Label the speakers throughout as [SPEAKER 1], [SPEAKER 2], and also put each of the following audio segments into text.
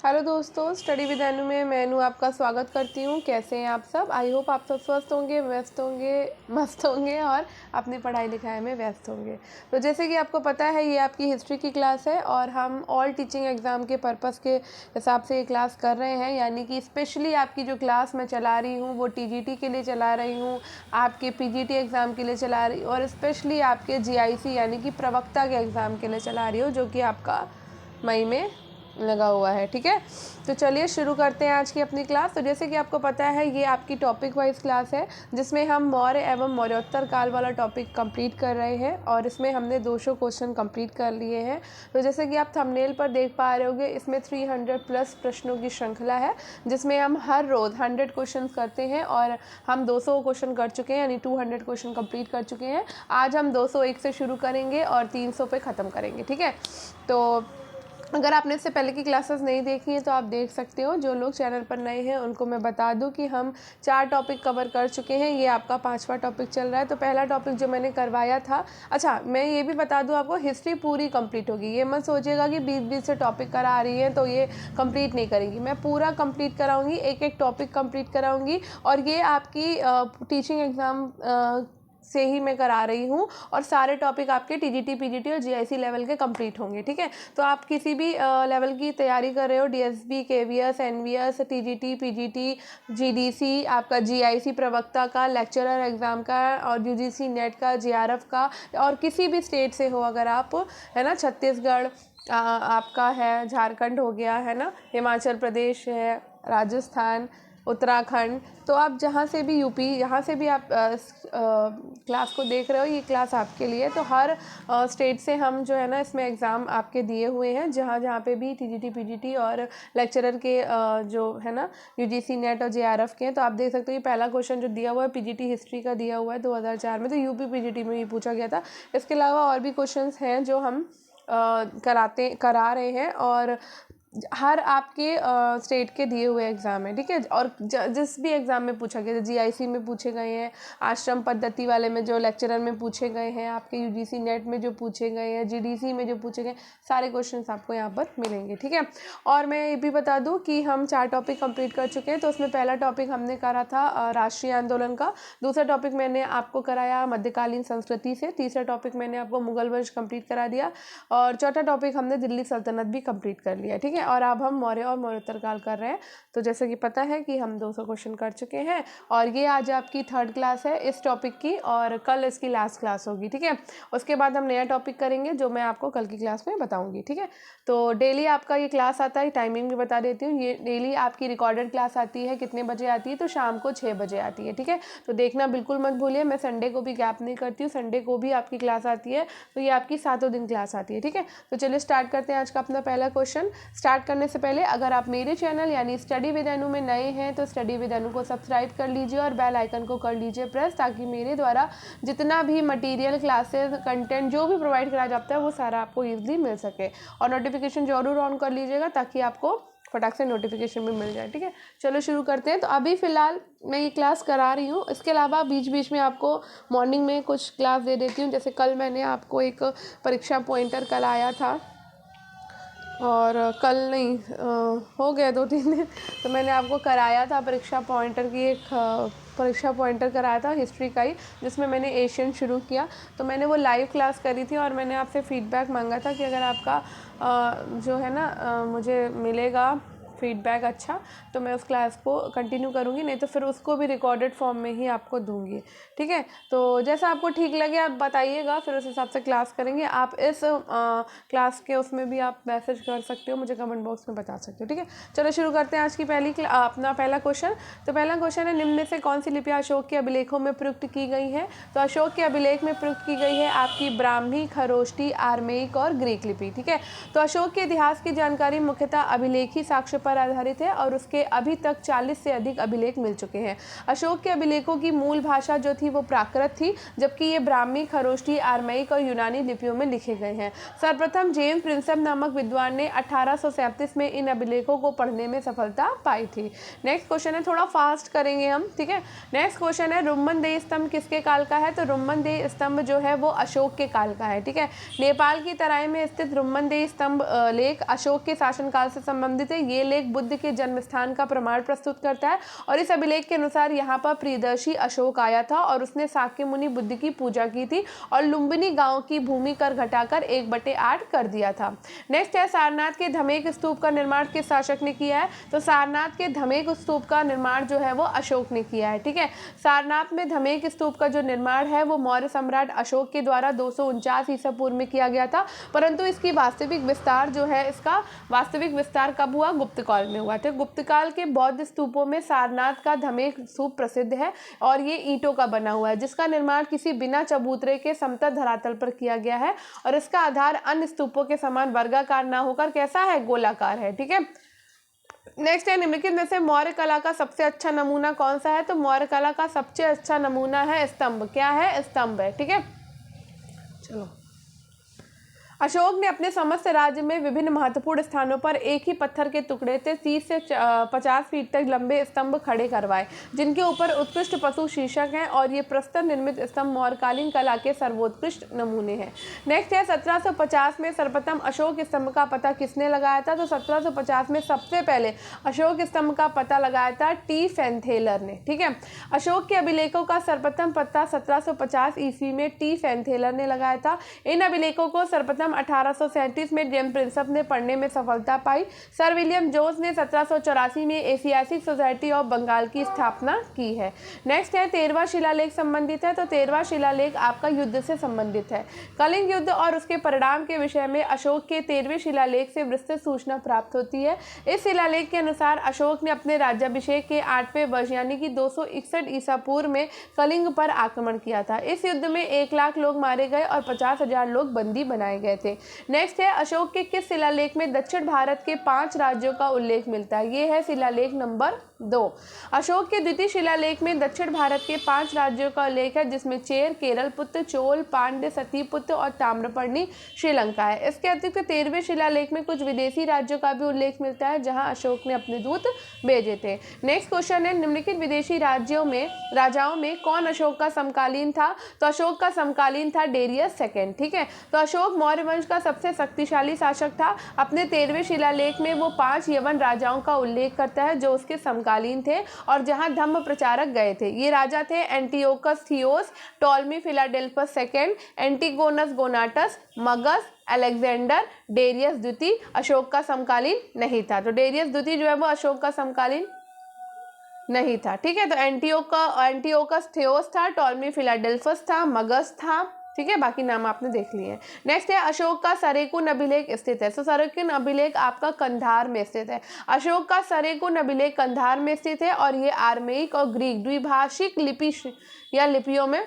[SPEAKER 1] Hello दोस्तों, study with अनु में मैं अनु आपका स्वागत करती हूँ। कैसे हैं आप सब? आई होप आप सब स्वस्थ होंगे, व्यस्त होंगे, मस्त होंगे और अपनी पढ़ाई लिखाई में व्यस्त होंगे। तो जैसे कि आपको पता है, ये आपकी हिस्ट्री की क्लास है और हम ऑल टीचिंग एग्ज़ाम के पर्पस के हिसाब से ये क्लास कर रहे हैं। यानी कि स्पेशली आपकी जो क्लास मैं चला रही हूँ वो टीजीटी के लिए चला रही हूँ, आपके पीजीटी एग्ज़ाम के लिए चला रही हूँ और स्पेशली आपके जीआईसी यानी कि प्रवक्ता के एग्ज़ाम के लिए चला रही हूँ, जो कि आपका मई में लगा हुआ है। ठीक है, तो चलिए शुरू करते हैं आज की अपनी क्लास। तो जैसे कि आपको पता है, ये आपकी टॉपिक वाइज क्लास है जिसमें हम मौर्य एवं मौर्योत्तर काल वाला टॉपिक कंप्लीट कर रहे हैं और इसमें हमने 200 क्वेश्चन कंप्लीट कर लिए हैं। तो जैसे कि आप थंबनेल पर देख पा रहे होंगे, इसमें 300 प्लस प्रश्नों की श्रृंखला है जिसमें हम हर रोज़ 100 क्वेश्चन करते हैं और हम 200 क्वेश्चन कर चुके हैं, यानी 200 क्वेश्चन कंप्लीट कर चुके हैं। आज हम 201 से शुरू करेंगे और 300 पे ख़त्म करेंगे। ठीक है, तो अगर आपने इससे पहले की क्लासेस नहीं देखी हैं तो आप देख सकते हो। जो लोग चैनल पर नए हैं उनको मैं बता दूं कि हम 4 टॉपिक कवर कर चुके हैं, ये आपका 5वां टॉपिक चल रहा है। तो पहला टॉपिक जो मैंने करवाया था, अच्छा मैं ये भी बता दूं आपको, हिस्ट्री पूरी कंप्लीट होगी। ये मत सोचिएगा कि बीच बीच से टॉपिक करा रही है तो ये कंप्लीट नहीं करेंगी। मैं पूरा कंप्लीट कराऊँगी, एक एक टॉपिक कंप्लीट कराऊँगी और ये आपकी टीचिंग एग्ज़ाम से ही मैं करा रही हूँ और सारे टॉपिक आपके टीजीटी, पीजीटी और जीआईसी लेवल के कंप्लीट होंगे। ठीक है, तो आप किसी भी लेवल की तैयारी कर रहे हो, DSB, KVS, NVS, TGT, PGT, GDC, आपका जीआईसी प्रवक्ता का, लेक्चरर एग्ज़ाम का और यूजीसी नेट का, जेआरएफ का, और किसी भी स्टेट से हो अगर आप, है ना, छत्तीसगढ़ आपका है, झारखंड हो गया, है ना, हिमाचल प्रदेश है, राजस्थान, उत्तराखंड, तो आप जहाँ से भी, यूपी, यहाँ से भी आप क्लास को देख रहे हो, ये क्लास आपके लिए। तो हर स्टेट से हम जो है ना इसमें एग्ज़ाम आपके दिए हुए हैं, जहाँ जहाँ पे भी टीजीटी, पीजीटी और लेक्चरर के जो है ना यूजीसी नेट और जेआरएफ के हैं। तो आप देख सकते हो, ये पहला क्वेश्चन जो दिया हुआ है पीजीटी हिस्ट्री का दिया हुआ है 2004 में, तो यूपी पीजीटी में ही पूछा गया था। इसके अलावा और भी क्वेश्चंस हैं जो हम करा रहे हैं और हर आपके स्टेट के दिए हुए एग्ज़ाम है। ठीक है, और जिस भी एग्ज़ाम में पूछा गया, जीआईसी में पूछे गए हैं, आश्रम पद्धति वाले में जो लेक्चरर में पूछे गए हैं, आपके यूजीसी नेट में जो पूछे गए हैं, जीडीसी में जो पूछे गए, सारे क्वेश्चंस आपको यहाँ पर मिलेंगे। ठीक है, और मैं ये भी बता दूँ कि हम 4 टॉपिक कंप्लीट कर चुके हैं। तो उसमें पहला टॉपिक हमने करा था राष्ट्रीय आंदोलन का, दूसरा टॉपिक मैंने आपको कराया मध्यकालीन संस्कृति से, तीसरा टॉपिक मैंने आपको मुगल वंश कंप्लीट करा दिया और चौथा टॉपिक हमने दिल्ली सल्तनत भी कंप्लीट कर लिया। ठीक है, और अब हम मौर्य और मौर्योत्तर काल कर रहे हैं। तो जैसे कि पता है कि हम 200 क्वेश्चन कर चुके हैं और ये आज आपकी 3rd क्लास है इस टॉपिक की और कल इसकी लास्ट क्लास होगी। ठीक है, उसके बाद हम नया टॉपिक करेंगे जो मैं आपको कल की क्लास में बताऊंगी। ठीक है, तो डेली आपका ये क्लास आता है, टाइमिंग भी बता देती हूँ। ये डेली आपकी रिकॉर्डेड क्लास आती है, कितने बजे आती है? तो शाम को 6 बजे आती है। ठीक है, तो देखना बिल्कुल मत भूलिए। मैं संडे को भी गैप नहीं करती हूँ, संडे को भी आपकी क्लास आती है, तो ये आपकी 7 दिन क्लास आती है। ठीक है, तो चलिए स्टार्ट करते हैं आज का अपना पहला क्वेश्चन। स्टार्ट करने से पहले अगर आप मेरे चैनल यानी स्टडी विद अनु में नए हैं तो स्टडी विद अनु को सब्सक्राइब कर लीजिए और बेल आइकन को कर लीजिए प्रेस, ताकि मेरे द्वारा जितना भी मटेरियल, क्लासेस, कंटेंट जो भी प्रोवाइड कराया जाता है वो सारा आपको ईजिली मिल सके। और नोटिफिकेशन जरूर ऑन कर लीजिएगा ताकि आपको फटाक से नोटिफिकेशन भी मिल जाए। ठीक है, चलो शुरू करते हैं। तो अभी फ़िलहाल मैं ये क्लास करा रही हूँ, इसके अलावा बीच बीच में आपको मॉर्निंग में कुछ क्लास दे देती हूँ। जैसे कल मैंने आपको एक परीक्षा पॉइंटर कराया था और कल नहीं हो गया 2-3 दिन, तो मैंने आपको कराया था परीक्षा पॉइंटर की एक परीक्षा पॉइंटर कराया था हिस्ट्री का ही, जिसमें मैंने एशियन शुरू किया। तो मैंने वो लाइव क्लास करी थी और मैंने आपसे फीडबैक मांगा था कि अगर आपका जो है ना मुझे मिलेगा फीडबैक अच्छा तो मैं उस क्लास को कंटिन्यू करूँगी, नहीं तो फिर उसको भी रिकॉर्डेड फॉर्म में ही आपको दूँगी। ठीक है, तो जैसा आपको ठीक लगे आप बताइएगा, फिर उस हिसाब से क्लास करेंगे। आप इस क्लास के उसमें भी आप मैसेज कर सकते हो, मुझे कमेंट बॉक्स में बता सकते हो। ठीक है, चलो शुरू करते हैं आज की अपना पहला क्वेश्चन। तो पहला क्वेश्चन है, निम्न में से कौन सी लिपियाँ अशोक के अभिलेखों में प्रयुक्त की गई हैं? तो अशोक के अभिलेख में प्रयुक्त की गई है आपकी ब्राह्मी, खरोष्टी, आर्मेइक और ग्रीक लिपि। ठीक है, तो अशोक के इतिहास की जानकारी मुख्यतः अभिलेखी साक्ष्य पर पर आधारित है और उसके अभी तक 40 से अधिक अभिलेख मिल चुके हैं। अशोक के अभिलेखों की मूल भाषा जो थी वो प्राकृत थी, जबकि ये ब्राह्मी, खरोष्ठी, आर्मैइक और यूनानी लिपियों में लिखे गए हैं। सर्वप्रथम जेम्स प्रिंसेप नामक विद्वान ने 1837 में इन अभिलेखों को पढ़ने में सफलता पाई थी। नेक्स्ट क्वेश्चन है, थोड़ा फास्ट करेंगे हम, ठीक है। नेक्स्ट क्वेश्चन है, रुम्मनदेही स्तंभ किसके काल का है? तो रुम्मनदेही स्तंभ जो है वो अशोक के काल का है, ठीक है। नेपाल की तराई में स्थित रुम्मनदेही स्तंभ लेख अशोक के शासनकाल से संबंधित है। ये लेख बुद्ध के जन्म स्थान का प्रमाण प्रस्तुत करता है और इस अभिलेख के अनुसार यहाँ पर प्रियदर्शी अशोक आया था और उसने शाक्य मुनि बुद्ध की पूजा की थी और लुम्बिनी गांव की भूमि कर घटाकर 1/8 कर दिया था। नेक्स्ट है, सारनाथ के धमेक स्तूप का निर्माण किस शासक ने किया है? तो सारनाथ के धमेक स्तूप का निर्माण जो है वो अशोक ने किया है, ठीक है। सारनाथ में धमेक स्तूप का जो निर्माण है वो मौर्य सम्राट अशोक के द्वारा 249 ईसा पूर्व में किया गया था, परंतु इसकी वास्तविक विस्तार जो है, इसका वास्तविक विस्तार कब हुआ? गुप्त काल में हुआ। तो गुप्त काल के बौद्ध स्तूपों में सारनाथ का धमेक स्तूप प्रसिद्ध है और ये ईंटों का बना हुआ है, जिसका निर्माण किसी बिना चबूतरे के समतल धरातल पर किया गया है और इसका आधार अन्य स्तूपों के समान वर्गाकार ना होकर कैसा है? गोलाकार है, ठीक है। नेक्स्ट है, निम्नलिखित में से मौर्य कला का सबसे अच्छा नमूना कौन सा है? तो मौर्य कला का सबसे अच्छा नमूना है स्तंभ। क्या है? स्तंभ है, ठीक है। चलो, अशोक ने अपने समस्त राज्य में विभिन्न महत्वपूर्ण स्थानों पर एक ही पत्थर के टुकड़े से 30 से 50 फीट तक लंबे स्तंभ खड़े करवाए, जिनके ऊपर उत्कृष्ट पशु शीर्षक हैं और ये प्रस्तर निर्मित स्तंभ मौर्यकालीन कला के सर्वोत्कृष्ट नमूने हैं। नेक्स्ट है, 1750 में सर्वप्रथम अशोक स्तंभ का पता किसने लगाया था? तो 1750 में सबसे पहले अशोक स्तंभ का पता लगाया था टी फैनथेलर ने, ठीक है। अशोक के अभिलेखों का सर्वप्रथम पता 1750 ईस्वी में टी फैनथेलर ने लगाया था। इन अभिलेखों को सर्वप्रथम 1837 में जेम्स प्रिंसेप ने पढ़ने में सफलता पाई। सर विलियम जोन्स ने 1784 में एशियाटिक सोसाइटी ऑफ बंगाल की स्थापना की है। नेक्स्ट है, 13वां शिलालेख संबंधित है। तो 13वां शिलालेख आपका युद्ध से संबंधित है। कलिंग युद्ध और उसके परिणाम के विषय में अशोक के 13वें शिलालेख से विस्तृत सूचना प्राप्त होती है। इस शिलालेख के अनुसार अशोक ने अपने राज्याभिषेक के 8वें वर्ष यानी कि 261 ईसा पूर्व में कलिंग पर आक्रमण किया था। इस युद्ध में 1 लाख लोग मारे गए और 50,000 लोग बंदी बनाए गए थे। नेक्स्ट है, अशोक के किस शिलालेख में दक्षिण भारत के 5 राज्यों का उल्लेख मिलता है? ये है शिलालेख नंबर 2। अशोक के द्वितीय शिलालेख में दक्षिण भारत के 5 राज्यों का उल्लेख है, जिसमें चेर, केरलपुत्र, चोल, पांड्य, सतीपुत्र और ताम्रपर्णी श्रीलंका है। इसके अतिरिक्त 13वें शिलालेख में कुछ विदेशी राज्यों का भी उल्लेख मिलता है, जहां अशोक ने अपने दूत भेजे थे। नेक्स्ट क्वेश्चन है, निम्नलिखित विदेशी राजाओं में कौन अशोक का समकालीन था? तो अशोक का समकालीन था डेरियस सेकेंड, ठीक है। तो अशोक मौर्य वंश का सबसे शक्तिशाली शासक था। अपने 13वें शिलालेख में वो 5 यवन राजाओं का उल्लेख करता है जो उसके समकालीन थे और जहां धर्म प्रचारक गए थे। ये राजा थे Antiochus Theos, Ptolemy Philadelphus second, Antigonus Gonatas, Magas, Alexander, Darius द्वितीय अशोक का समकालीन नहीं था। तो डेरियस द्वितीय जो है वो अशोक का समकालीन नहीं था, ठीक है। तो एंटियोकस थियोस था, टॉलमी फिलाडेल्फस था, मगस था, ठीक है। बाकी नाम आपने देख लिए हैं। नेक्स्ट है, अशोक का सरेकुन अभिलेख स्थित है। तो सरेकुन अभिलेख आपका कंधार में स्थित है। अशोक का सरेकुन अभिलेख कंधार में स्थित है और ये आर्मेइक और ग्रीक द्विभाषिक लिपियों में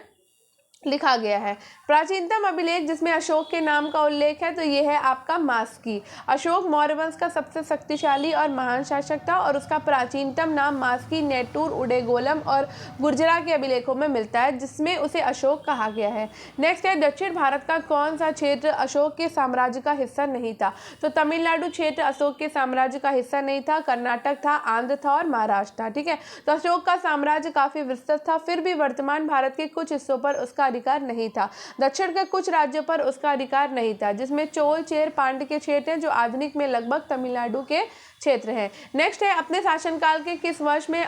[SPEAKER 1] लिखा गया है। प्राचीनतम अभिलेख जिसमें अशोक के नाम का उल्लेख है तो ये है आपका मास्की। अशोक मौर्य वंश का सबसे शक्तिशाली और महान शासक था और उसका प्राचीनतम नाम मास्की, नेटूर, उडेगोलम और गुर्जरा के अभिलेखों में मिलता है, जिसमें उसे अशोक कहा गया है। नेक्स्ट है, दक्षिण भारत का कौन सा क्षेत्र अशोक के साम्राज्य का हिस्सा नहीं था? तो तमिलनाडु क्षेत्र अशोक के साम्राज्य का हिस्सा नहीं था, कर्नाटक था, आंध्र था और महाराष्ट्र था, ठीक है। तो अशोक का साम्राज्य काफी विस्तृत था, फिर भी वर्तमान भारत के कुछ हिस्सों पर उसका अधिकार नहीं था। दक्षिण के कुछ राज्यों पर उसका अधिकार नहीं था, जिसमें चोल, चेर, पांड्य के क्षेत्र हैं जो आधुनिक में लगभग तमिलनाडु के क्षेत्र हैं। नेक्स्ट है, अपने शासनकाल के किस वर्ष में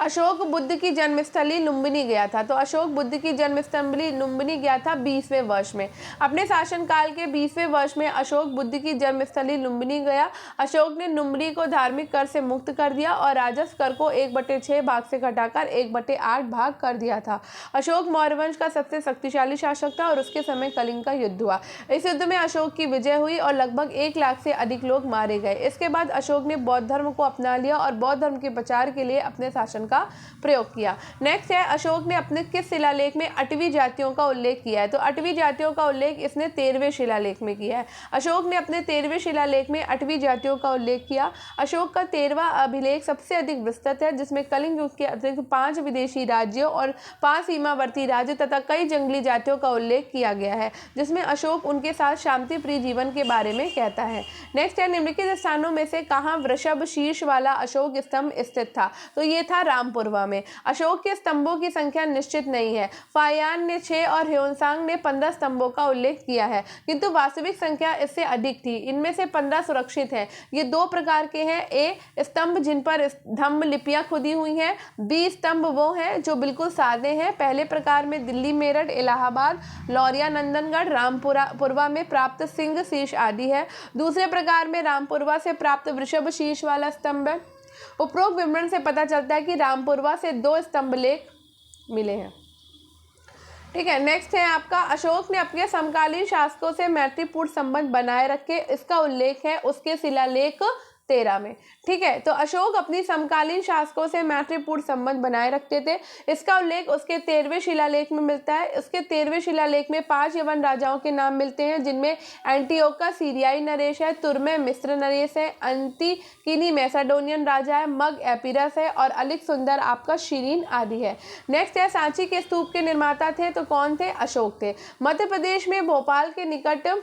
[SPEAKER 1] अशोक बुद्ध की जन्मस्थली लुम्बिनी गया था? तो अशोक बुद्ध की जन्मस्थली लुम्बिनी गया था 20वें वर्ष में। अपने शासनकाल के 20वें वर्ष में अशोक बुद्ध की जन्मस्थली लुम्बिनी गया। अशोक ने लुम्बिनी को धार्मिक कर से मुक्त कर दिया और राजस्व कर को 1/6 भाग से घटाकर 1/8 भाग कर दिया था। अशोक मौर्य वंश का सबसे शक्तिशाली शासक था और उसके समय कलिंग का युद्ध हुआ। इस युद्ध में अशोक की विजय हुई और लगभग 1 लाख से अधिक लोग मारे गए। इसके बाद अशोक ने बौद्ध धर्म को अपना लिया और बौद्ध धर्म के प्रचार के लिए अपने शासन का प्रयोग किया। नेक्स्ट है, अशोक ने अपने किस शिलालेख में 8वीं जातियों का उल्लेख किया है? तो 8वीं जातियों का उल्लेख इसने 13वें शिलालेख में किया है। अशोक ने अपने 13वें शिलालेख में 8वीं जातियों का उल्लेख किया। अशोक का 13वां अभिलेख सबसे अधिक विस्तृत है, जिसमें कलिंग युग के अतिरिक्त 5 विदेशी राज्यों और 5 सीमावर्ती राज्य तथा कई जंगली जातियों का उल्लेख किया गया है, जिसमें अशोक उनके साथ शांति प्रिय जीवन के बारे में कहता है। नेक्स्ट है, निम्नलिखित स्थानों में से कहाँ वृषभ शीर्ष वाला अशोक स्तंभ स्थित था? तो ये था रामपुरवा में। अशोक के स्तंभों की संख्या निश्चित नहीं है। फायान ने 6 और ह्योनसांग ने 15 स्तंभों का उल्लेख किया है, किंतु वास्तविक संख्या इससे अधिक थी। इनमें से 15 सुरक्षित हैं। ये 2 प्रकार के हैं। ए स्तंभ जिन पर धम्म लिपियां खुदी हुई हैं। बी स्तंभ वो हैं जो बिल्कुल सादे हैं। पहले प्रकार में दिल्ली, मेरठ, इलाहाबाद, लौरिया, नंदनगढ़, रामपुरवा में प्राप्त सिंह शीर्ष आदि है। दूसरे प्रकार में रामपुरवा से प्राप्त वृषभ शीर्ष वाला स्तंभ है। उपरोक्त विवरण से पता चलता है कि रामपुरवा से 2 स्तंभ लेख मिले हैं। ठीक है, नेक्स्ट है आपका, अशोक ने अपने समकालीन शासकों से मैत्रीपूर्ण संबंध बनाए रखे। इसका उल्लेख है उसके शिलालेख 13 में। ठीक है, तो अशोक अपनी समकालीन शासकों से मैत्रीपूर्ण संबंध बनाए रखते थे। इसका उल्लेख उसके 13वें शिलालेख में मिलता है। उसके 13वें शिलालेख में 5 यवन राजाओं के नाम मिलते हैं, जिनमें एंटियोका सीरियाई नरेश है, तुर्मे मिस्र नरेश है, अंतिकिनी मैसेडोनियन राजा है, मग एपिरस है और अलिक सुंदर आपका शिरीन आदि है। नेक्स्ट है, सांची के स्तूप के निर्माता थे तो कौन थे? अशोक थे। मध्य प्रदेश में भोपाल के निकट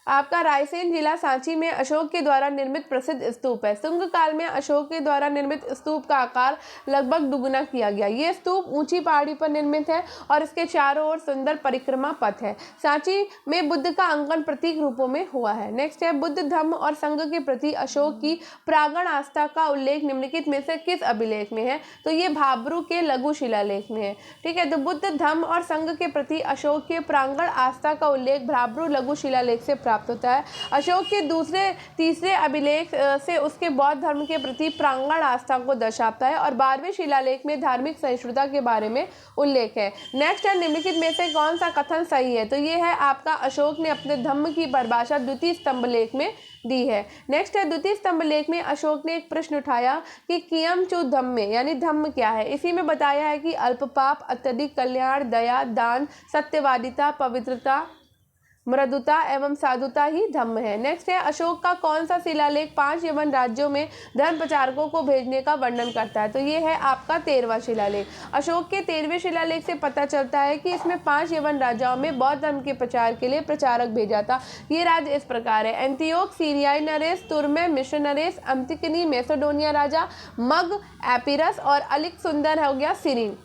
[SPEAKER 1] आपका रायसेन जिला सांची में अशोक के द्वारा निर्मित प्रसिद्ध स्तूप है। शुंग काल में अशोक के द्वारा निर्मित स्तूप का आकार लगभग दुगुना किया गया। ये स्तूप ऊंची पहाड़ी पर निर्मित है और इसके चारों ओर सुंदर परिक्रमा पथ है। सांची में बुद्ध का अंकन प्रतीक रूपों में हुआ है। नेक्स्ट है, बुद्ध धम्म और संघ के प्रति अशोक की प्रांगण आस्था का उल्लेख निम्नलिखित में से किस अभिलेख में है? तो ये भाब्रू के लघु शिलालेख में है। ठीक है, तो बुद्ध धम्म और संघ के प्रति अशोक के प्रांगण आस्था का उल्लेख भाब्रू लघु शिलालेख से प्राप्त होता है। अशोक के तीसरे अभिलेख से उसके बौद्ध धर्म के प्रति प्रांगण आस्था को दर्शाता है और 12वें शिलालेख में धार्मिक सहिष्णुता के बारे में उल्लेख है। नेक्स्ट है, निम्नलिखित में से कौन सा कथन सही है? तो ये है आपका, अशोक ने अपने धम्म की परिभाषा द्वितीय स्तंभ लेख में दी है। नेक्स्ट है, द्वितीय स्तंभ लेख में अशोक ने एक प्रश्न उठाया कि कियम चु धम्म यानी धम्म क्या है? इसी में बताया है कि अल्प पाप, अत्यधिक कल्याण, दया, दान, सत्यवादिता, पवित्रता, मृदुता एवं साधुता ही धम्म है। नेक्स्ट है, अशोक का कौन सा शिलालेख 5 यवन राज्यों में धर्म प्रचारकों को भेजने का वर्णन करता है? तो ये है आपका 13वां शिलालेख। अशोक के 13वें शिलालेख से पता चलता है कि इसमें 5 यवन राजाओं में बौद्ध धर्म के प्रचार के लिए प्रचारक भेजा था। ये राज्य इस प्रकार है: एंटियोक सीरियाई नरेश, तुर्मे मिस्र नरेश, अंतिकिनी मैसेडोनिया राजा, मग एपिरस और अलिक सुंदर हो गया सिरीन।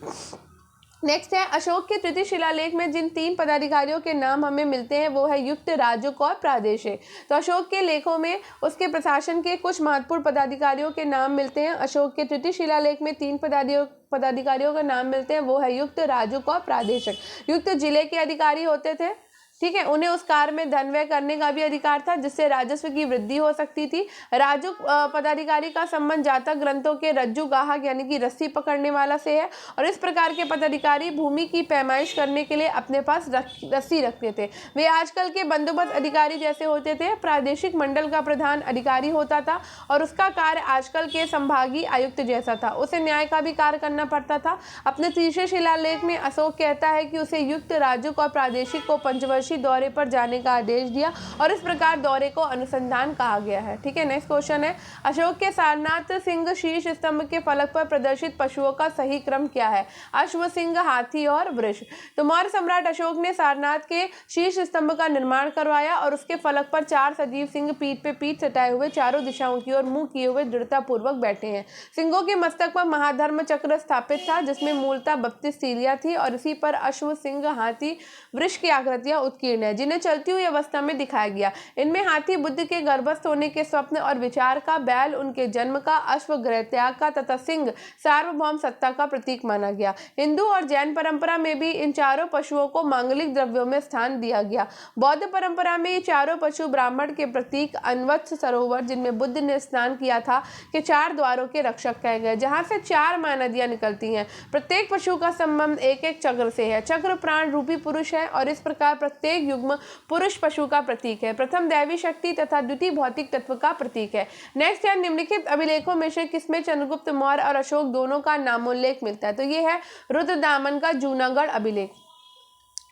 [SPEAKER 1] नेक्स्ट है, अशोक के तृतीय शिलालेख में जिन 3 पदाधिकारियों के नाम हमें मिलते हैं वो है युक्त, राजुक और प्रादेशिक। तो अशोक के लेखों में उसके प्रशासन के कुछ महत्वपूर्ण पदाधिकारियों के नाम मिलते हैं। अशोक के तृतीय शिलालेख में 3 पदाधिकारियों के नाम मिलते हैं, वो है युक्त, राजुक और प्रादेशिक। युक्त जिले के अधिकारी होते थे। ठीक है, उन्हें उस कार्य में धन व्यय करने का भी अधिकार था जिससे राजस्व की वृद्धि हो सकती थी। राजुक पदाधिकारी का संबंध जातक ग्रंथों के रज्जु गाहक यानी कि रस्सी पकड़ने वाला से है और इस प्रकार के पदाधिकारी भूमि की पैमाइश करने के लिए अपने पास रस्सी रखते थे। वे आजकल के बंदोबस्त अधिकारी जैसे होते थे। प्रादेशिक मंडल का प्रधान अधिकारी होता था और उसका कार्य आजकल के संभागीय आयुक्त जैसा था। उसे न्याय का भी कार्य करना पड़ता था। अपने तीसरे शिलालेख में अशोक कहता है कि उसे युक्त, राजुक और प्रादेशिक को पंचवर्षीय दौरे पर जाने का आदेश दिया और इस प्रकार दौरे को अनुसंधान कहा गया है। ठीक है, नेक्स्ट क्वेश्चन है, अशोक के सारनाथ सिंह शीर्ष स्तंभ के फलक पर प्रदर्शित पशुओं का सही क्रम क्या है? अश्व, सिंह, हाथी और वृष। तो मौर्य सम्राट अशोक ने सारनाथ के शीर्ष स्तंभ का निर्माण करवाया और उसके फलक पर 4 सजीव सिंह पीठ पे पीठ सटाए हुए चारों दिशाओं की ओर मुंह किए हुए दृढ़ता पूर्वक बैठे हैं। सिंहों के मस्तक पर महाधर्म चक्र स्थापित था जिसमें मूलतः 32 तीलियां थी और इसी पर अश्व, सिंह, हाथी, वृष की आकृतियां उत्कीर्ण है जिन्हें चलती हुई अवस्था में दिखाया गया। इनमें हाथी बुद्ध के गर्भस्थ होने के स्वप्न और विचार का, बैल उनके जन्म का, अश्व गृह त्याग का तथा सिंह सार्वभौम सत्ता का प्रतीक माना गया। हिंदू और जैन परंपरा में भी इन चारों पशुओं को मांगलिक द्रव्यों में स्थान दिया गया। बौद्ध परंपरा में ये चारों पशु ब्राह्मण के प्रतीक अनवत्स सरोवर जिनमें बुद्ध ने स्नान किया था के 4 द्वारों के रक्षक कहे गए, जहाँ से 4 महानदियां निकलती हैं। प्रत्येक पशु का संबंध एक एक चक्र से है। चक्र प्राण रूपी पुरुष है और इस प्रकार प्रत्येक प्रत्येक युग्म पुरुष पशु का प्रतीक है। प्रथम दैवी शक्ति तथा द्वितीय भौतिक तत्व का प्रतीक है। नेक्स्ट है निम्नलिखित अभिलेखों में से किसमें चंद्रगुप्त मौर्य और अशोक दोनों का नामोल्लेख मिलता है? तो ये है रुद्रदामन का जूनागढ़ अभिलेख।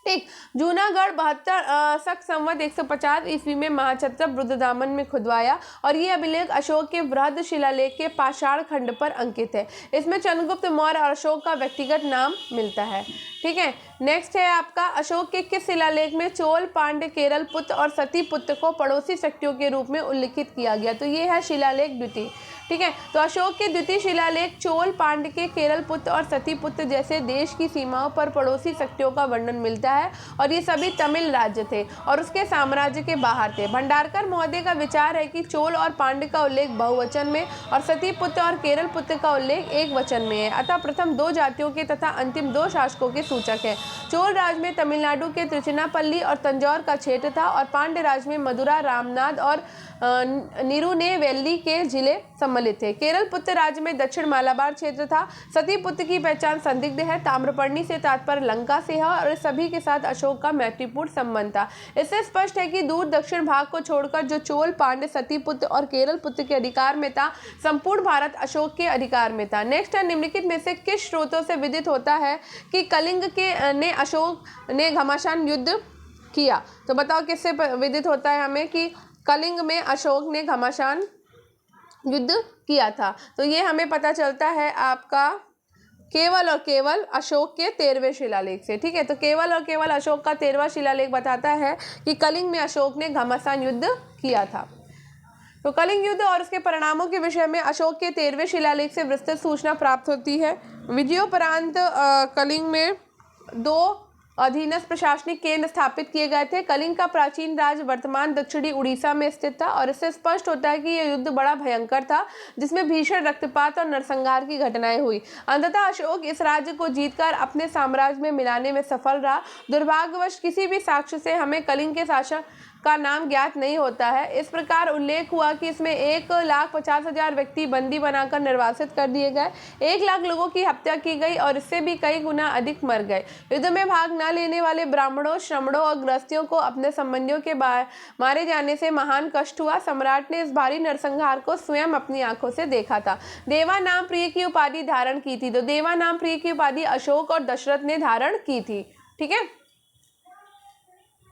[SPEAKER 1] ठीक, जूनागढ़ 72 शक संवत 150 ईस्वी में महाक्षत्रप रुद्रदामन में खुदवाया और ये अभिलेख अशोक के बृहद शिलालेख के पाषाण खंड पर अंकित है। इसमें चंद्रगुप्त मौर्य और अशोक का व्यक्तिगत नाम मिलता है। ठीक है, नेक्स्ट है आपका अशोक के किस शिलालेख में चोल पांड्य केरल पुत्र और सती पुत्र को पड़ोसी शक्तियों के रूप में उल्लिखित किया गया? तो ये है शिलालेख द्वितीय। ठीक है, तो अशोक के द्वितीय शिलालेख चोल पांड्य के केरल पुत्र और सती पुत्र जैसे देश की सीमाओं पर पड़ोसी शक्तियों का वर्णन मिलता है और ये सभी तमिल राज्य थे और उसके साम्राज्य के बाहर थे। भंडारकर महोदय का विचार है कि चोल और पांड्य का उल्लेख बहुवचन में और सती पुत्र और केरल पुत्र का उल्लेख एक वचन में है, अतः प्रथम दो जातियों के तथा अंतिम दो शासकों के सूचक है। चोल राज में तमिलनाडु के तिरुचिनापल्ली और तंजौर का क्षेत्र था और पांड्य राज में मदुरा, रामनाद और निरुनेवेली के जिले सम्मिलित थे। केरल पुत्र राज्य में दक्षिण मालाबार क्षेत्र था। सती पुत्र की पहचान संदिग्ध है। ताम्रपर्णी से तात्पर्य लंका से है और इस सभी के साथ अशोक का मैत्रीपूर्ण संबंध था। इससे स्पष्ट है कि दूर दक्षिण भाग को छोड़कर जो चोल, पांड्य, सती पुत्र और केरल पुत्र के अधिकार में था, संपूर्ण भारत अशोक के अधिकार में था। नेक्स्ट है निम्नलिखित में से किस स्रोतों से विदित होता है कि कलिंग के ने अशोक ने घमासान युद्ध किया? तो बताओ किससे विदित होता है हमें कि कलिंग में अशोक ने घमासान युद्ध किया था? तो ये हमें पता चलता है आपका केवल और केवल अशोक के 13वें शिलालेख से। ठीक है, तो केवल और केवल अशोक का 13वां शिलालेख बताता है कि कलिंग में अशोक ने घमासान युद्ध किया था। तो कलिंग युद्ध और उसके परिणामों के विषय में अशोक के 13वें शिलालेख से विस्तृत सूचना प्राप्त होती है। विजयोपरांत कलिंग में 2 अधीनस्थ प्रशासनिक केंद्र स्थापित किए गए थे। कलिंग का प्राचीन राज्य वर्तमान दक्षिणी उड़ीसा में स्थित था और इससे स्पष्ट होता है कि यह युद्ध बड़ा भयंकर था जिसमें भीषण रक्तपात और नरसंहार की घटनाएं हुई। अंततः अशोक इस राज्य को जीतकर अपने साम्राज्य में मिलाने में सफल रहा। दुर्भाग्यवश किसी भी साक्ष्य से हमें कलिंग के शासक का नाम ज्ञात नहीं होता है। इस प्रकार उल्लेख हुआ कि इसमें 1,50,000 व्यक्ति बंदी बनाकर निर्वासित कर दिए गए, 1 लाख लोगों की हत्या की गई और इससे भी कई गुना अधिक मर गए। युद्ध में भाग न लेने वाले ब्राह्मणों, श्रमणों और गृहस्थियों को अपने संबंधियों के मारे जाने से महान कष्ट हुआ। सम्राट ने इस भारी नरसंहार को स्वयं अपनी आंखों से देखा था। देवा नाम प्रिय की उपाधि धारण की थी। तो देवा नाम प्रिय की उपाधि अशोक और दशरथ ने धारण की थी। ठीक है,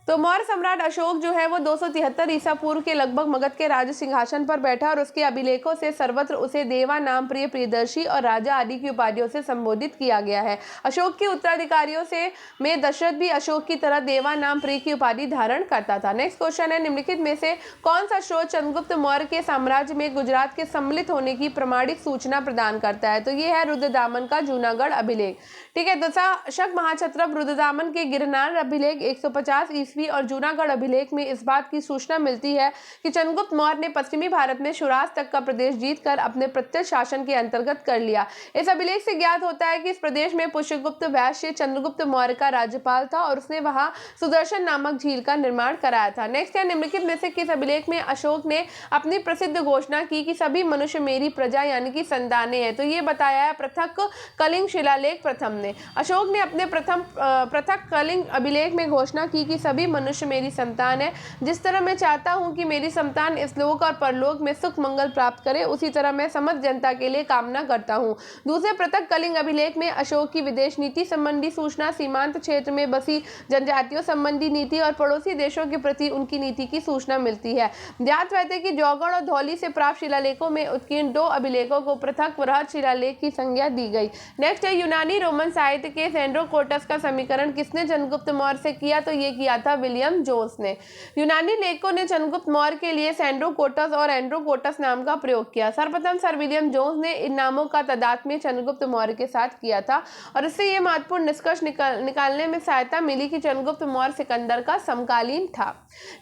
[SPEAKER 1] तो मौर्य सम्राट अशोक जो है वो 273 ईसा पूर्व के लगभग मगध के राज सिंहासन पर बैठा और उसके अभिलेखों से सर्वत्र उसे देवा नाम प्रिय, प्रियदर्शी और राजा आदि की उपाधियों से संबोधित किया गया है। अशोक के उत्तराधिकारियों से में दशरथ भी अशोक की तरह देवा नाम प्रिय की उपाधि धारण करता था। नेक्स्ट क्वेश्चन है निम्नलिखित में से कौन सा स्रोत चंद्रगुप्त मौर्य के साम्राज्य में गुजरात के सम्मिलित होने की प्रमाणिक सूचना प्रदान करता है? तो ये है रुद्रदामन का जूनागढ़ अभिलेख। ठीक है, तो शक महाक्षत्रप रुद्रदामन के गिरनार अभिलेख 150 ईस्वी और जूनागढ़ अभिलेख में इस बात की सूचना मिलती है कि चंद्रगुप्त मौर्य ने पश्चिमी भारत में शुराज तक का प्रदेश जीतकर अपने प्रत्यक्ष शासन के अंतर्गत कर लिया। इस अभिलेख से ज्ञात होता है कि इस प्रदेश में पुष्यगुप्त वैश्य चंद्रगुप्त मौर्य का राज्यपाल था और उसने वहां सुदर्शन नामक झील का निर्माण कराया था। नेक्स्ट है निम्नलिखित में से किस अभिलेख में अशोक ने अपनी प्रसिद्ध घोषणा की कि सभी मनुष्य मेरी प्रजा यानी कि संतानें हैं? तो ये बताया है पृथक कलिंग शिलालेख प्रथम ने। अशोक ने अपने पृथक कलिंग अभिलेख में घोषणा की कि सभी मनुष्य मेरी संतान है। जिस तरह मैं चाहता हूं कि मेरी संतान इस लोक और परलोक में सुख मंगल प्राप्त करे, उसी तरह मैं समस्त जनता के लिए कामना करता हूं। दूसरे पृथक कलिंग अभिलेख में अशोक की विदेश नीति संबंधी सूचना, सीमांत क्षेत्र में बसी जनजातियों संबंधी नीति और पड़ोसी देशों के प्रति उनकी नीति की सूचना मिलती है। ज्ञात रहते कि जौगढ़ और धौली से प्राप्त शिलालेखों में उत्कीर्ण 2 अभिलेखों को पृथक बृहद शिलालेख की संज्ञा दी गई। नेक्स्ट है यूनानी रोमन साहित्य के सैंड्रोकोटस का समीकरण किसने चंद्रगुप्त मौर्य से किया? तो ये किया था विलियम जोन्स ने। यूनानी लेखकों ने चंद्रगुप्त मौर्य के लिए सैंड्रोकोटस और एंड्रोकोटस नाम का प्रयोग किया। सर्वप्रथम सर विलियम जोन्स ने इन नामों का तादात्म्य चंद्रगुप्त मौर्य के साथ किया था और इससे यह महत्वपूर्ण निष्कर्ष निकालने में सहायता मिली कि चंद्रगुप्त मौर्य सिकंदर का समकालीन था।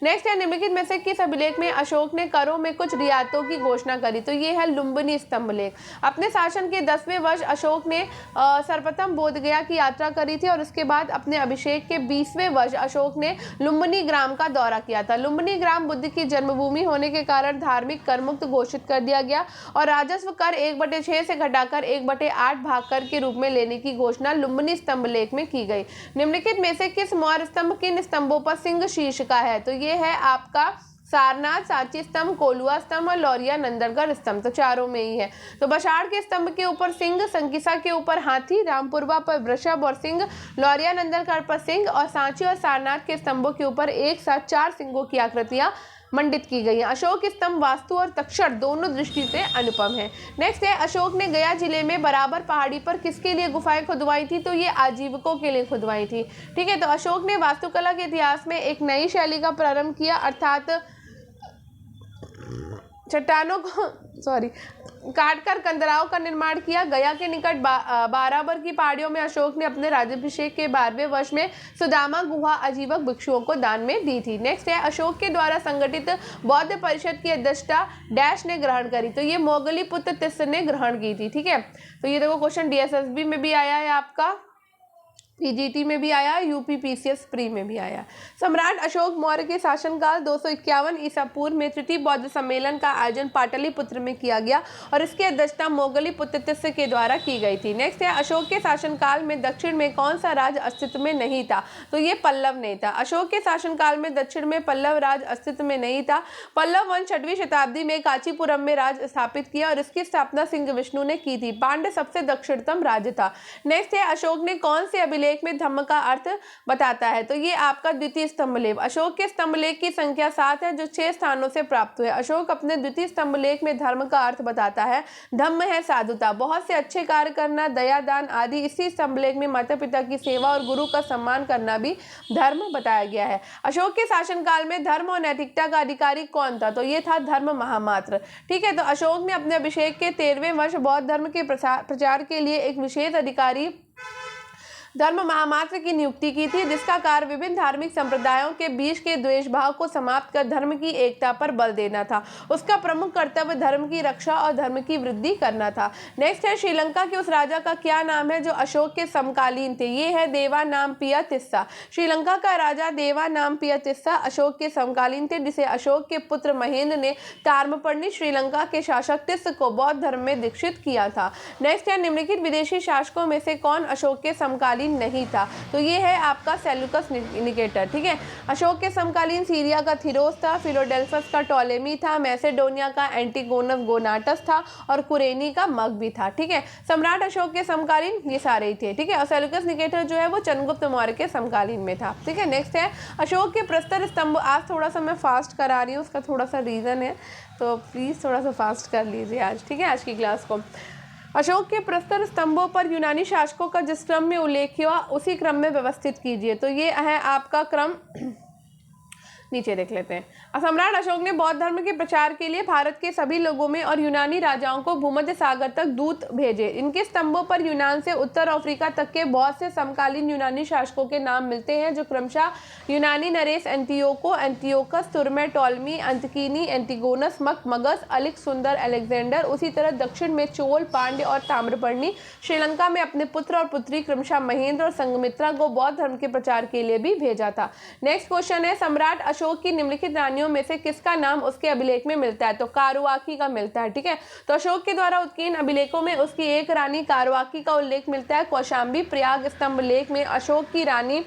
[SPEAKER 1] नेक्स्ट है निम्नलिखित में से किस अभिलेख में अशोक ने करों में कुछ रियायतों की घोषणा करी? तो ये है लुम्बिनी स्तंभ लेख। अपने शासन के 10वें वर्ष अशोक ने सर्वप्रथम बोधगया की यात्रा करी थी और उसके बाद अपने अभिषेक के 20वें वर्ष अशोक ने लुम्बिनी ग्राम का दौरा किया था। लुम्बिनी ग्राम बुद्ध की जन्मभूमि होने के कारण धार्मिक कर मुक्त घोषित कर दिया गया और राजस्व कर 1/6 से घटाकर 1/8 भाग कर के रूप में लेने की घोषणा लुम्बिनी स्तंभ लेख में की गई। निम्नलिखित में से किस मौर्य स्तंभ किन स्तंभों पर सिंह शीर्ष का है? तो ये है आपका सारनाथ, सांची स्तंभ, कोलुआ स्तंभ और लौरिया नंदनगढ़ स्तंभ। तो चारों में ही है। तो बछाड़ के स्तंभ के ऊपर सिंह, संकिसा के ऊपर हाथी, रामपुरवा पर वृषभ और सिंह, लौरिया नंदनगढ़ पर सिंह और सांची और सारनाथ के स्तंभों के ऊपर एक साथ 4 सिंहों की आकृतियां मंडित की गई है। अशोक स्तंभ वास्तु और तक्षण दोनों दृष्टि से अनुपम है। नेक्स्ट है, अशोक ने गया जिले में बराबर पहाड़ी पर किसके लिए गुफाएं खुदवाई थी? तो ये आजीविकों के लिए खुदवाई थी। ठीक है, तो अशोक ने वास्तुकला के इतिहास में एक नई शैली का प्रारंभ किया, अर्थात चट्टानों को काटकर कंदराओं का निर्माण किया। गया के निकट बाराबर की पहाड़ियों में अशोक ने अपने राज्याभिषेक के 12वें वर्ष में सुदामा गुहा आजीवक भिक्षुओं को दान में दी थी। नेक्स्ट है, अशोक के द्वारा संगठित बौद्ध परिषद की अध्यक्षता डैश ने ग्रहण करी? तो ये मोगली पुत्र तिस्र ने ग्रहण की थी। ठीक है, तो ये देखो क्वेश्चन DSSB में भी आया है, आपका PGT में भी आया, UPPCS प्री में भी आया। सम्राट अशोक मौर्य के शासनकाल 251 ईसा पूर्व में तृतीय बौद्ध सम्मेलन का आयोजन पाटलिपुत्र में किया गया और इसकी अध्यक्षता मोगली पुत्र तिस्र के द्वारा की गई थी। नेक्स्ट है, अशोक के शासनकाल में दक्षिण में कौन सा राज्य अस्तित्व में नहीं था? तो ये पल्लव नहीं था। अशोक के शासनकाल में दक्षिण में पल्लव राज्य अस्तित्व में नहीं था। पल्लव वंश 6वीं शताब्दी में कांचीपुरम में राज्य स्थापित किया और इसकी स्थापना सिंह विष्णु ने की थी। पांड्य सबसे दक्षिणतम राज्य था। नेक्स्ट है, अशोक ने कौन से अभिलेख में धम्म का अर्थ बताता है? तो ये आपका द्वितीय स्तंभलेख। अशोक के स्तंभलेख की संख्या 7 है जो 6 स्थानों से प्राप्त हुए। अशोक अपने द्वितीय स्तंभलेख में धर्म का अर्थ बताता है। धम्म है साधुता, बहुत से अच्छे कार्य करना, दया दान आदि। इसी स्तंभलेख में माता पिता की सेवा और गुरु का सम्मान करना भी धर्म बताया गया है। अशोक के शासनकाल में धर्म और नैतिकता का अधिकारी कौन था? तो ये था धर्म महामात्र। ठीक है, तो अशोक ने अपने अभिषेक के 13वें वर्ष बौद्ध धर्म के प्रचार के लिए एक विशेष अधिकारी धर्म महामात्र की नियुक्ति की थी, जिसका कार्य विभिन्न धार्मिक संप्रदायों के बीच के द्वेष भाव को समाप्त कर धर्म की एकता पर बल देना था। उसका प्रमुख कर्तव्य धर्म की रक्षा और धर्म की वृद्धि करना था। नेक्स्ट है, श्रीलंका के उस राजा का क्या नाम है जो अशोक के समकालीन थे? ये है देवानामपिया तिस्सा। श्रीलंका का राजा देवानामपिया तिस्सा अशोक के समकालीन थे, जिसे अशोक के पुत्र महेंद्र ने ताम्रपर्णी श्रीलंका के शासक तिस्स को बौद्ध धर्म में दीक्षित किया था। नेक्स्ट है, निम्नलिखित विदेशी शासकों में से कौन अशोक के समकालीन नहीं था? तो ये है आपका सेल्यूकस निकेटर। ठीक है, अशोक के समकालीन सीरिया का थीरोस था, फिलाडेल्फस का टॉलेमी था, मैसेडोनिया का एंटिगोनस गोनाटस था और कुरेनी का मग भी था। ठीक है, सम्राट अशोक के समकालीन ये सारे ही थे। ठीक है, और सेल्यूकस निकेटर जो है वो चंद्रगुप्त मौर्य के समकालीन में था। ठीक है, नेक्स्ट है, अशोक के प्रस्तर स्तंभ। आज थोड़ा सा मैं फास्ट करा रही हूँ, उसका थोड़ा सा रीज़न है, तो प्लीज़ थोड़ा सा फास्ट कर लीजिए आज। ठीक है, आज की क्लास को। अशोक के प्रस्तर स्तंभों पर यूनानी शासकों का जिस क्रम में उल्लेख हुआ उसी क्रम में व्यवस्थित कीजिए। तो ये है आपका क्रम, नीचे देख लेते हैं। सम्राट अशोक ने बौद्ध धर्म के प्रचार के लिए भारत के सभी लोगों में और यूनानी राजाओं को भूमध्य सागर तक दूत भेजे। इनके स्तंभों पर यूनान से उत्तर अफ्रीका तक के बहुत से समकालीन यूनानी शासकों के नाम मिलते हैं, जो क्रमशः यूनानी नरेश, एंटियोको, एंटियोकस, तुर्मे, टॉलमी, अंतकीनी, एंटिगोनस, मगस, अलिक सुंदर, अलेक्जेंडर। उसी तरह दक्षिण में चोल, पांड्य और ताम्रपर्णी। श्रीलंका में अपने पुत्र और पुत्री क्रमशः महेंद्र और संघमित्रा को बौद्ध धर्म के प्रचार के लिए भी भेजा था। नेक्स्ट क्वेश्चन है, सम्राट अशोक की निम्नलिखित रानियों में से किसका नाम उसके अभिलेख में मिलता है? तो कारुआकी का मिलता है। ठीक है, तो अशोक के द्वारा उत्कीर्ण अभिलेखों में उसकी एक रानी कारुआकी का उल्लेख मिलता है। कौशाम्बी प्रयाग स्तंभ लेख में अशोक की रानी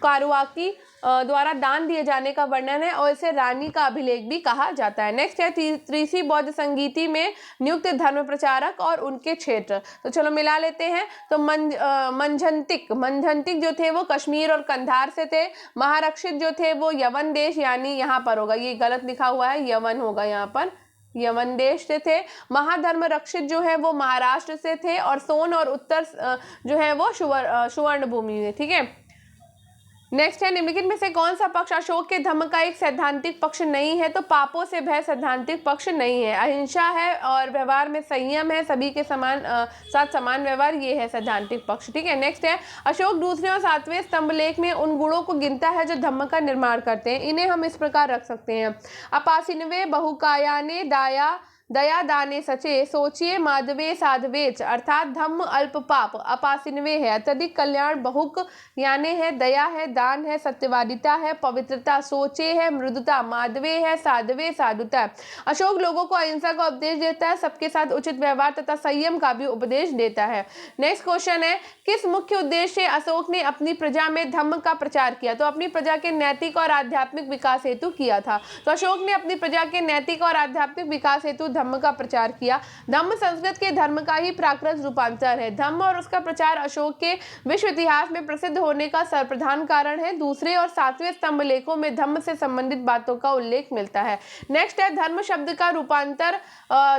[SPEAKER 1] कारुआकी द्वारा दान दिए जाने का वर्णन है और इसे रानी का अभिलेख भी कहा जाता है। नेक्स्ट है, त्रिसी बौद्ध संगीति में नियुक्त धर्म प्रचारक और उनके क्षेत्र। तो चलो मिला लेते हैं। तो मंझंतिक जो थे वो कश्मीर और कंधार से थे। महारक्षित जो थे वो यवन देश, यानी यहाँ पर होगा, ये गलत लिखा हुआ है, यवन होगा यहाँ पर, यवन देश से थे। महाधर्म रक्षित जो है वो महाराष्ट्र से थे और सोन और उत्तर जो है वो सुवर्ण भूमि में। ठीक है, नेक्स्ट है, निम्नलिखित में से कौन सा पक्ष अशोक के धम्म का एक सैद्धांतिक पक्ष नहीं है? तो पापों से भय सैद्धांतिक पक्ष नहीं है। अहिंसा है और व्यवहार में संयम है, सभी के साथ समान व्यवहार, ये है सैद्धांतिक पक्ष। ठीक है, नेक्स्ट है, अशोक दूसरे और 7वें स्तंभलेख में उन गुणों को गिनता है जो धम्म का निर्माण करते हैं। इन्हें हम इस प्रकार रख सकते हैं: अपासिनवे, बहुकायाने, दाया, दया दाने सचे, सोचिए माधवे साधवेच, अर्थात धम्म अल्प पाप अपासिनवे है, अत्यधिक कल्याण बहुक यानी है, दया है, दान है, सत्यवादिता है, पवित्रता, सोचे है, मृदुता, माधवे है, साधवे साधुता। अशोक लोगों को अहिंसा का उपदेश देता है, सबके साथ उचित व्यवहार तथा संयम का भी उपदेश देता है। नेक्स्ट क्वेश्चन है, किस मुख्य उद्देश्य से अशोक ने अपनी प्रजा में धम्म का प्रचार किया? तो अपनी प्रजा के नैतिक और आध्यात्मिक विकास हेतु किया था। तो अशोक ने अपनी प्रजा के नैतिक और आध्यात्मिक विकास हेतु धम्म का प्रचार किया। धम्म संस्कृत के धर्म का ही प्राकृत रूपांतर है। धम्म और उसका प्रचार अशोक के विश्व इतिहास में प्रसिद्ध होने का सर्वप्रधान कारण है। दूसरे और सातवें स्तंभ लेखों में धम्म से संबंधित बातों का उल्लेख मिलता है। नेक्स्ट है, धर्म शब्द का रूपांतर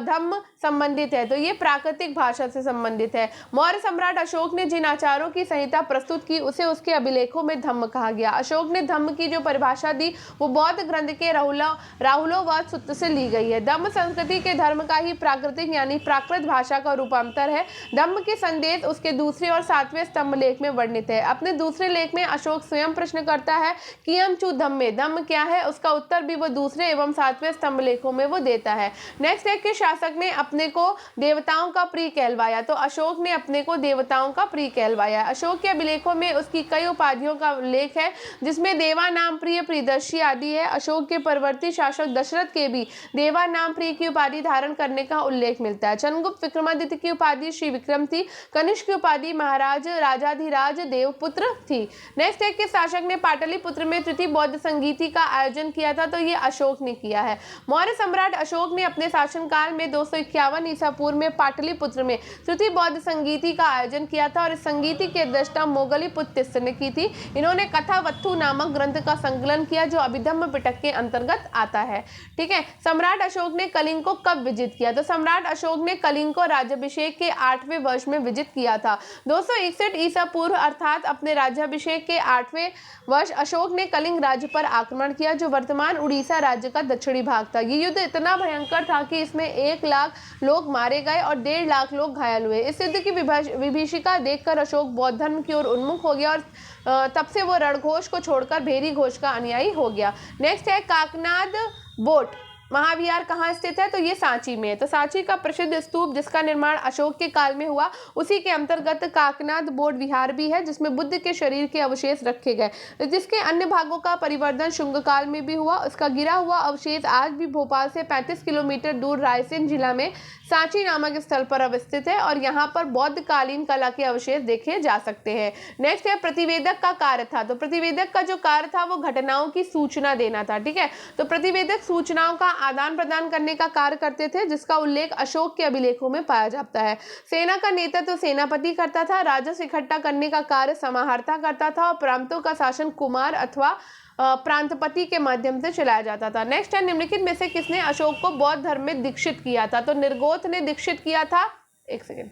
[SPEAKER 1] धम्म संबंधित है, तो ये प्राकृतिक भाषा से संबंधित है। मौर्य सम्राट अशोक ने जिन आचारों की संहिता प्रस्तुत की उसे उसके अभिलेखों में धम्म कहा गया। अशोक ने धम्म की जो परिभाषा दी वो बौद्ध ग्रंथ के राहुलोवाद सूत्र से ली गई है। धम्म संस्कृति के धर्म का ही प्राकृतिक यानी प्राकृत भाषा का रूपांतर है। धम्म के संदेश उसके दूसरे और सातवें स्तंभ लेख में वर्णित है। अपने दूसरे लेख में अशोक स्वयं प्रश्न करता है कि हम चू धम्मे, धम्म क्या है? उसका उत्तर भी वो दूसरे एवं सातवें स्तंभ लेखों में वो देता है। नेक्स्ट है कि शासक ने अपने को देवताओं का प्रिय कहलवाया। तो अशोक ने अपने को देवताओं का प्रिय कहलवाया। अशोक के अभिलेखों में उसकी कई उपाधियों का उल्लेख है, जिसमें देवा नाम प्रिय, प्रियदर्शी आदि है। अशोक के परवर्ती शासक दशरथ के भी देवा नाम प्रिय की उपाधि धारण करने का उल्लेख मिलता है। चंद्रगुप्त विक्रमादित्य की उपाधि श्री विक्रम थी। कनिष्क की उपाधि महाराज राजाधिराज देवपुत्र थी। नेक्स्ट है कि शासक ने पाटलिपुत्र में तृतीय बौद्ध संगीति का आयोजन किया था, तो ये अशोक ने किया है। मौर्य सम्राट अशोक ने अपने शासनकाल में 251 ईसा पूर्व में पाटलिपुत्र में तृतीय बौद्ध संगीति का आयोजन किया था और इस संगीति की अध्यक्षता मोगलीपुत्र ने की थी। इन्होंने कथावत्थु नामक ग्रंथ का संकलन किया जो अभिधम्म पिटक के अंतर्गत आता है। ठीक है, सम्राट अशोक ने कलिंग को कब विजित किया? तो सम्राट अशोक ने कलिंग को राज्याभिषेक के 8वें वर्ष में विजित किया था। 261 ईसा पूर्व अर्थात अपने राज्याभिषेक के 8वें वर्ष अशोक ने कलिंग राज्य पर आक्रमण किया जो वर्तमान उड़ीसा राज्य का दक्षिणी भाग था। ये युद्ध इतना भयंकर था कि इसमें 1 लाख लोग मारे गए और 1.5 लाख लोग घायल हुए। इस युद्ध की विभीषिका देखकर अशोक बौद्ध धर्म की ओर उन्मुख हो गया और तब से वो रणघोष को छोड़कर भेरी घोष का अनुयायी हो गया। नेक्स्ट है, काकनाद बोट महाविहार कहाँ स्थित है? तो ये सांची में है। तो सांची का प्रसिद्ध स्तूप जिसका निर्माण अशोक के काल में हुआ उसी के अंतर्गत काकनाद बोध विहार भी है, जिसमें बुद्ध के शरीर के अवशेष रखे गए। जिसके अन्य भागों का परिवर्तन शुंग काल में भी हुआ। उसका गिरा हुआ अवशेष आज भी भोपाल से 35 किलोमीटर दूर रायसेन जिला में सांची नामक स्थल पर अवस्थित है और यहाँ पर बौद्ध कालीन कला के अवशेष देखे जा सकते हैं। नेक्स्ट है, प्रतिवेदक का कार्य था। तो प्रतिवेदक का जो कार्य था वो घटनाओं की सूचना देना था। ठीक है, तो प्रतिवेदक सूचनाओं का आदान प्रदान करने का कार्य करते थे, जिसका उल्लेख अशोक के अभिलेखों में पाया जाता है। सेना का नेतृत्व सेनापति करता था। राजस्व इकट्ठा करने का कार्य समाहर्ता करता था और प्रांतों का शासन कुमार अथवा प्रांतपति के माध्यम से चलाया जाता था। नेक्स्ट है, निम्नलिखित में से किसने अशोक को बौद्ध धर्म में दीक्षित किया था? तो निर्गोथ ने दीक्षित किया था। एक सेकेंड,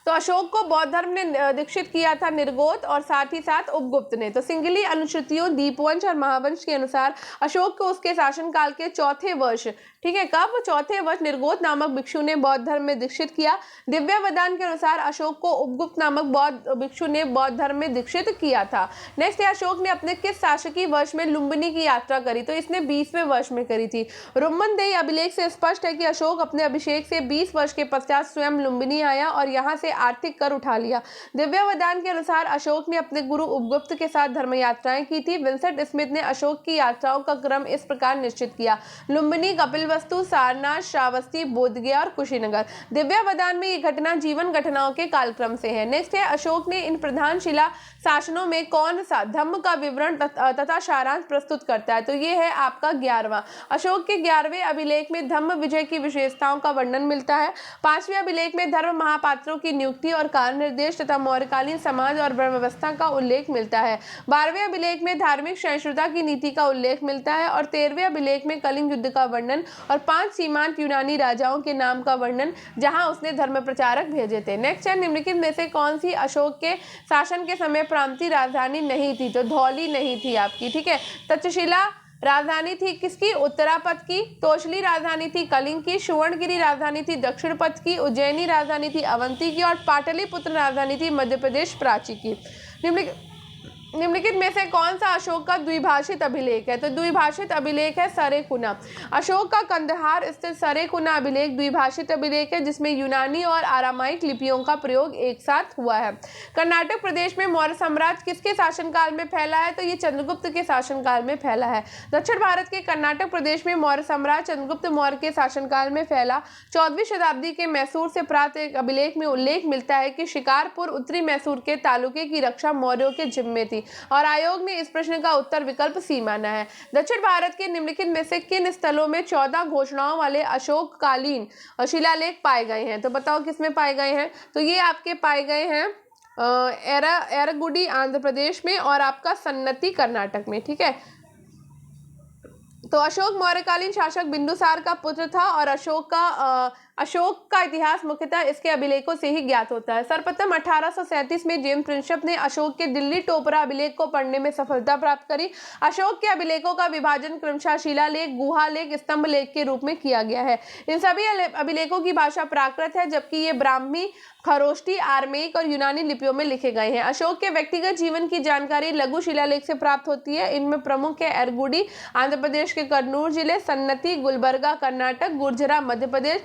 [SPEAKER 1] तो अशोक को बौद्ध धर्म ने दीक्षित किया था निर्गोथ और साथ ही साथ उपगुप्त ने। तो सिंगली अनुश्रुतियों दीपवंश और महावंश के अनुसार अशोक को उसके शासनकाल के 4थे वर्ष, ठीक है, कब? 4थे वर्ष निर्गोथ नामक भिक्षु ने बौद्ध धर्म में दीक्षित किया। दिव्यावदान के अनुसार अशोक को उपगुप्त नामक बौद्ध भिक्षु ने बौद्ध धर्म में दीक्षित किया था। नेक्स्ट है, अशोक ने अपने किस शासकीय वर्ष में लुम्बिनी की यात्रा करी? तो इसने 20वें वर्ष में करी थी। रुम्मनदेही अभिलेख से स्पष्ट है कि अशोक अपने अभिषेक से 20 वर्ष के पश्चात स्वयं लुम्बिनी आया और यहाँ से आर्थिक कर उठा लिया। दिव्यावदान के अनुसार अशोक ने अपने गुरु उपगुप्त के साथ धर्म यात्राएं की थी। विंसेंट स्मिथ ने अशोक की यात्राओं का क्रम इस प्रकार निश्चित किया: लुम्बिनी, कपिलवस्तु, सारनाथ, श्रावस्ती, बोधगया और कुशीनगर। दिव्यावदान में ये घटना जीवन घटनाओं के कालक्रम से है। नेक्स्ट है, अशोक ने इन प्रधान शिला शासनों में कौन सा धम्म का विवरण तथा सारांश प्रस्तुत करता है? तो ये है आपका 11वां। अशोक के 11वें अभिलेख में धम्म विजय की विशेषताओं का वर्णन मिलता है। 5वें अभिलेख में धर्म महापात्रों की नियुक्ति और कार्य निर्देश तथा मौर्यकालीन समाज और व्यवस्था का उल्लेख मिलता है। 12वें अभिलेख में धार्मिक सहिष्णुता की नीति का उल्लेख मिलता है और 13वें अभिलेख में कलिंग युद्ध का वर्णन और 5 सीमांत यूनानी राजाओं के नाम का वर्णन जहां उसने धर्म प्रचारक भेजे थे। नेक्स्ट है, निम्नलिखित में से कौन सी अशोक के शासन के समय प्रांतीय राजधानी नहीं थी? तो धौली नहीं थी आपकी। ठीक है, तक्षशिला राजधानी थी किसकी? उत्तरापथ की। तोशली राजधानी थी कलिंग की। सुवर्णगिरी राजधानी थी दक्षिण पथ की। उज्जैनी राजधानी थी अवंती की और पाटलिपुत्र राजधानी थी मध्य प्रदेश प्राची की। निम्नलिखित में से कौन सा अशोक का द्विभाषित अभिलेख है? तो द्विभाषित अभिलेख है सरेकुना। अशोक का कंदहार स्थित सरेकुना अभिलेख द्विभाषित अभिलेख है, जिसमें यूनानी और आरामाइक लिपियों का प्रयोग एक साथ हुआ है। कर्नाटक प्रदेश में मौर्य साम्राज्य किसके शासनकाल में फैला है? तो ये चंद्रगुप्त के शासनकाल में फैला है। दक्षिण भारत के कर्नाटक प्रदेश में मौर्य साम्राज्य चंद्रगुप्त मौर्य के शासनकाल में फैला। 14वीं शताब्दी के मैसूर से प्राप्त एक अभिलेख में उल्लेख मिलता है कि शिकारपुर उत्तरी मैसूर के तालुके की रक्षा मौर्यों के जिम्मे थी, और आयोग ने इस प्रश्न का उत्तर विकल्प सी माना है। दक्षिण भारत के निम्नलिखित में से किन स्थलों में 14 घोषणाओं वाले अशोककालीन शिलालेख पाए गए हैं? तो बताओ किसमें पाए गए हैं? तो ये आपके पाए गए हैं एरागुडी आंध्र प्रदेश में और आपका सन्नति कर्नाटक में। ठीक है, तो अशोक मौर्यकालीन शासक बिंदुसार का पुत्र था और अशोक का इतिहास मुख्यतः इसके अभिलेखों से ही ज्ञात होता है। सर्वप्रथम 1837 में जेम्स प्रिंसप ने अशोक के दिल्ली टोपरा अभिलेख को पढ़ने में सफलता प्राप्त करी। अशोक के अभिलेखों का विभाजन क्रमशः शिलालेख, गुहालेख, स्तंभ लेख के रूप में किया गया है। इन सभी अभिलेखों की भाषा प्राकृत है, जबकि ये ब्राह्मी, खरोष्टी, आर्मेयिक और यूनानी लिपियों में लिखे गए हैं। अशोक के व्यक्तिगत जीवन की जानकारी लघु शिलालेख से प्राप्त होती है। इनमें प्रमुख है एरगुडी आंध्र प्रदेश के कन्नूर जिले, सन्नति गुलबर्गा कर्नाटक, गुर्जरा मध्य प्रदेश,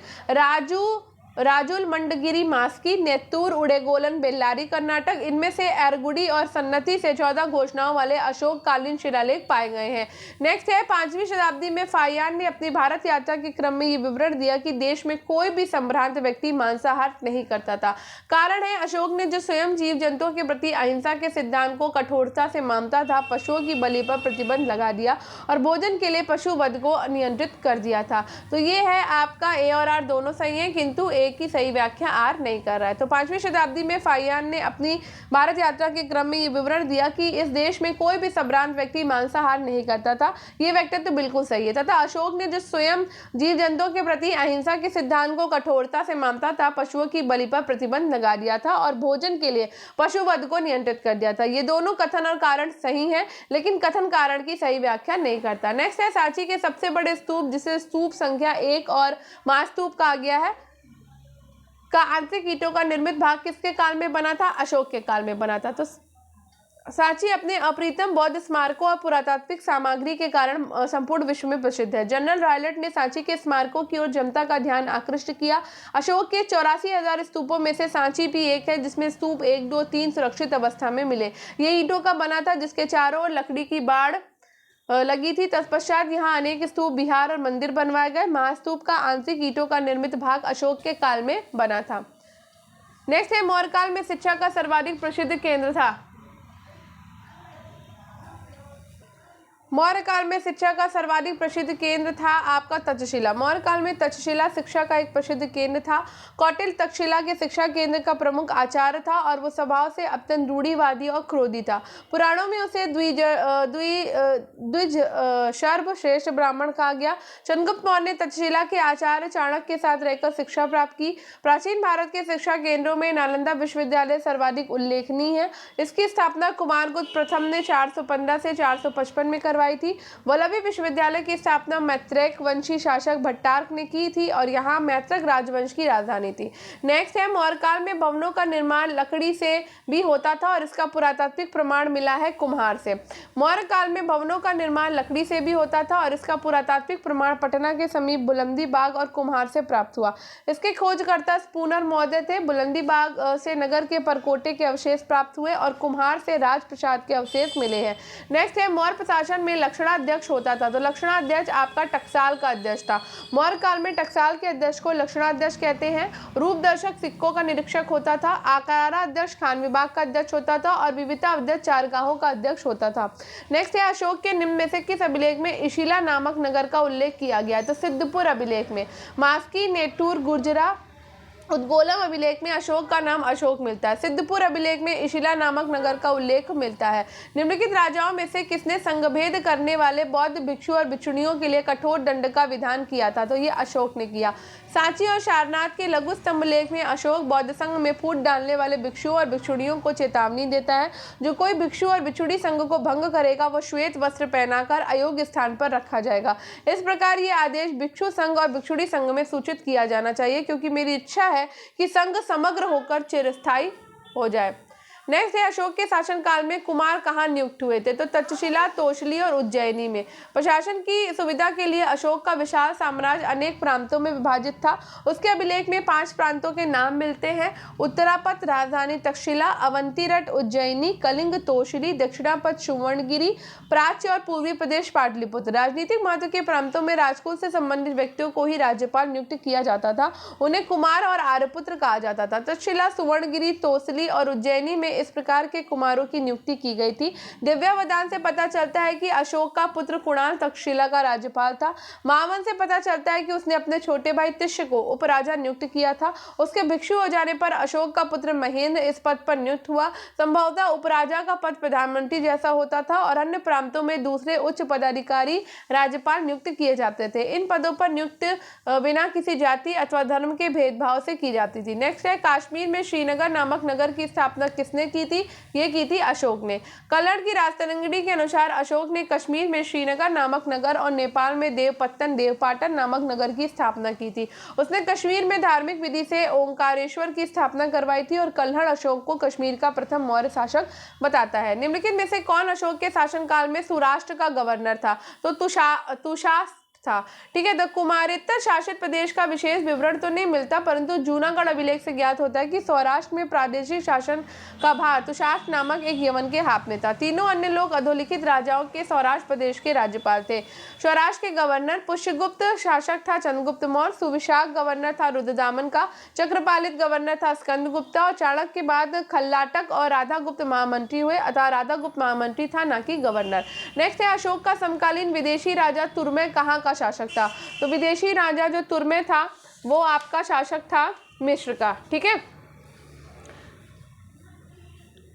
[SPEAKER 1] राजुल मंडगिरी मास्की, नेत्तूर उड़ेगोलन बेल्लारी कर्नाटक। इनमें से एरगुडी और सन्नति से 14 घोषणाओं वाले अशोककालीन शिलालेख पाए गए हैं। नेक्स्ट है 5वीं शताब्दी में फाहियान ने अपनी भारत यात्रा के क्रम में ये विवरण दिया कि देश में कोई भी संभ्रांत व्यक्ति मांसाहार नहीं करता था। कारण है अशोक ने जो स्वयं जीव जंतुओं के प्रति अहिंसा के सिद्धांत को कठोरता से मानता था, पशुओं की बलि पर प्रतिबंध लगा दिया और भोजन के लिए पशु वध को नियंत्रित कर दिया था। तो ये है आपका ए और आर दोनों सही है, किंतु एक की सही व्याख्या आर नहीं कर रहा है। तो 5वीं शताब्दी में फाहियान ने अपनी भारत यात्रा के क्रम में ये विवरण दिया कि इस देश में कोई भी संभ्रांत व्यक्ति मांसाहार नहीं करता था। ये वैक्टर तो बिल्कुल सही है। तथा अशोक ने जो स्वयं जीव जंतुओं के प्रति अहिंसा के सिद्धांत को कठोरता से मानता था, पशुओं की बलि पर प्रतिबंध लगा दिया था और भोजन के लिए पशु वध को नियंत्रित कर दिया था। ये दोनों कथन और कारण सही है, लेकिन कथन कारण की सही व्याख्या नहीं करता। नेक्स्ट है सांची के सबसे बड़े स्तूप, जिसे स्तूप संख्या 1 और महास्तूप कहा गया है, का आंतरिक ईंटों का निर्मित भाग किसके काल में बना था? अशोक के काल में बना था। तो सांची अपने अप्रीतम बौद्ध स्मारकों और पुरातात्विक सामग्री के कारण संपूर्ण विश्व में प्रसिद्ध है। जनरल रायलेट ने सांची के स्मारकों की ओर जनता का ध्यान आकृष्ट किया। अशोक के 84,000 स्तूपों में से सांची भी एक है, जिसमें स्तूप 1, 2, 3 सुरक्षित अवस्था में मिले। ये ईंटों का बना था, जिसके चारों ओर लकड़ी की बाड़ लगी थी। तत्पश्चात यहाँ अनेक स्तूप, विहार और मंदिर बनवाए गए। महास्तूप का आंतरिक ईंटों का निर्मित भाग अशोक के काल में बना था। नेक्स्ट है मौर्यकाल में शिक्षा का सर्वाधिक प्रसिद्ध केंद्र था। मौर्य काल में शिक्षा का सर्वाधिक प्रसिद्ध केंद्र था आपका तक्षशिला। मौर्य काल में तक्षशिला शिक्षा का एक प्रसिद्ध केंद्र था। कौटिल्य तक्षशिला के शिक्षा केंद्र का प्रमुख आचार्य था और वो स्वभाव से अत्यंत रूढ़िवादी और क्रोधी था। पुराणों में उसे द्विज सर्वश्रेष्ठ ब्राह्मण कहा गया। चंद्रगुप्त मौर्य ने तक्षशिला के आचार्य चाणक्य के साथ रहकर शिक्षा प्राप्त की। प्राचीन भारत के शिक्षा केंद्रों में नालंदा विश्वविद्यालय सर्वाधिक उल्लेखनीय है। इसकी स्थापना कुमारगुप्त प्रथम ने 415 से 455 में करवाई थी। वल्लभी विश्वविद्यालय की स्थापना मैत्रेक वंशी शासक भट्टार्क ने की थी और यहाँ मैत्रक राजवंश की राजधानी थी। नेक्स्ट है मौर्य काल में भवनों का निर्माण लकड़ी से भी होता था और इसका पुरातात्विक प्रमाण मिला है कुम्हार से। मौर्य काल में भवनों का निर्माण लकड़ी से भी होता था और इसका पुरातात्विक प्रमाण पटना के समीप बुलंदी बाग और कुम्हार से प्राप्त हुआ। इसके खोजकर्ता स्पूनर मौर्य थे। बुलंदी बाग से नगर के परकोटे के अवशेष प्राप्त हुए और कुम्हार से राजप्रसाद के अवशेष मिले हैं। नेक्स्ट है मौर्य प्रशासन में लक्षणाध्यक्ष होता था। तो लक्षणाध्यक्ष आपका टकसाल का अध्यक्ष था। मौर्य काल में टकसाल के अध्यक्ष को लक्षणाध्यक्ष कहते हैं। रूपदर्शक सिक्कों का निरीक्षक होता था। आकारा अध्यक्ष खान विभाग का अध्यक्ष होता था और विविता अध्यक्ष चारगाहों का अध्यक्ष होता था। नेक्स्ट है अशोक के निम्न में से किस अभिलेख में इशिला नामक नगर का उल्लेख किया गया है? तो सिद्धपुर अभिलेख में। मास्की, नेटूर, गुर्जरा, उद्गोलम अभिलेख में अशोक का नाम अशोक मिलता है। सिद्धपुर अभिलेख में इशिला नामक नगर का उल्लेख मिलता है। निम्नलिखित राजाओं में से किसने संघभेद करने वाले बौद्ध भिक्षु और भिक्षुणियों के लिए कठोर दंड का विधान किया था? तो ये अशोक ने किया। सांची और सारनाथ के लघु स्तंभ लेख में अशोक बौद्ध संघ में फूट डालने वाले भिक्षुओं और भिक्षुणियों को चेतावनी देता है। जो कोई भिक्षु और भिक्षुणी संघ को भंग करेगा वो श्वेत वस्त्र पहनाकर अयोग्य स्थान पर रखा जाएगा। इस प्रकार ये आदेश भिक्षु संघ और भिक्षुणी संघ में सूचित किया जाना चाहिए, क्योंकि मेरी इच्छा है कि संघ समग्र होकर चिरस्थायी हो जाए। नेक्स्ट है अशोक के शासनकाल में कुमार कहाँ नियुक्त हुए थे? तो तक्षशिला, तोशली और उज्जैनी में। प्रशासन की सुविधा के लिए अशोक का विशाल साम्राज्य अनेक प्रांतों में विभाजित था। उसके अभिलेख में 5 प्रांतों के नाम मिलते हैं: उत्तरापथ राजधानी तक्षशिला, अवंतीरट उज्जैनी, कलिंग तोशली, दक्षिणापथ सुवर्णगिरी, प्राच्य और पूर्वी प्रदेश पाटलिपुत्र। राजनीतिक महत्व के प्रांतों में राजकुल से संबंधित व्यक्तियों को ही राज्यपाल नियुक्त किया जाता था। उन्हें कुमार और आर्यपुत्र कहा जाता था। तक्षशिला, सुवर्णगिरी, तोसली और उज्जैनी में इस प्रकार के कुमारों की नियुक्ति की गई थी। दिव्यावदान से पता चलता है कि अशोक का पुत्र कुणाल तक्षशिला का राज्यपाल था। महावन से पता चलता है कि उसने अपने छोटे भाई तिष्य को उपराजा नियुक्त किया था। उसके भिक्षु हो जाने पर अशोक का पुत्र महेंद्र इस पद पर नियुक्त हुआ। संभवतः उपराजा का पद प्रधानमंत्री जैसा होता था और अन्य प्रांतों में दूसरे उच्च पदाधिकारी राज्यपाल नियुक्त किए जाते थे। इन पदों पर नियुक्त बिना किसी जाति अथवा धर्म के भेदभाव से की जाती थी। नेक्स्ट है कश्मीर में श्रीनगर नामक नगर की स्थापना किसने की थी? ये की थी अशोक ने। कल्लड़ की राजतरंगिणी के अनुसार अशोक ने कश्मीर में श्रीनगर नामक नगर और नेपाल में देवपाटन नामक नगर की स्थापना की थी। उसने कश्मीर में धार्मिक विधि से ओंकारेश्वर की स्थापना करवाई थी और कल्हड़ अशोक को कश्मीर का प्रथम मौर्य शासक बताता है। निम्नलिखित में से कौन अशोक के शासनकाल में सौराष्ट्र का गवर्नर था? तो तुषार था। ठीक है, तो कुमारेतर शासित प्रदेश का विशेष विवरण तो नहीं मिलता, परंतु जूनागढ़ अभिलेख से ज्ञात होता है कि सौराष्ट्र में प्रादेशिक शासन का भार तुषार नामक एक यवन के हाथ में था। तीनों अन्य लोग अधोलिखित राजाओं के सौराष्ट्र प्रदेश के राज्यपाल थे। सौराष्ट्र के गवर्नर पुष्यगुप्त शासक था चंद्रगुप्त मौर्य, सुविशाख गवर्नर था रुद्रदामन का, चक्रपालित गवर्नर था स्कंदगुप्ता और चाणक्य के बाद खल्लाटक और राधागुप्त महामंत्री हुए। अतः राधागुप्त महामंत्री था, ना कि गवर्नर। नेक्स्ट है अशोक का समकालीन विदेशी राजा तुर्मे कहाँ का शासक था? तो विदेशी राजा जो तुर्मे था वो आपका शासक था मिस्र का। ठीक है,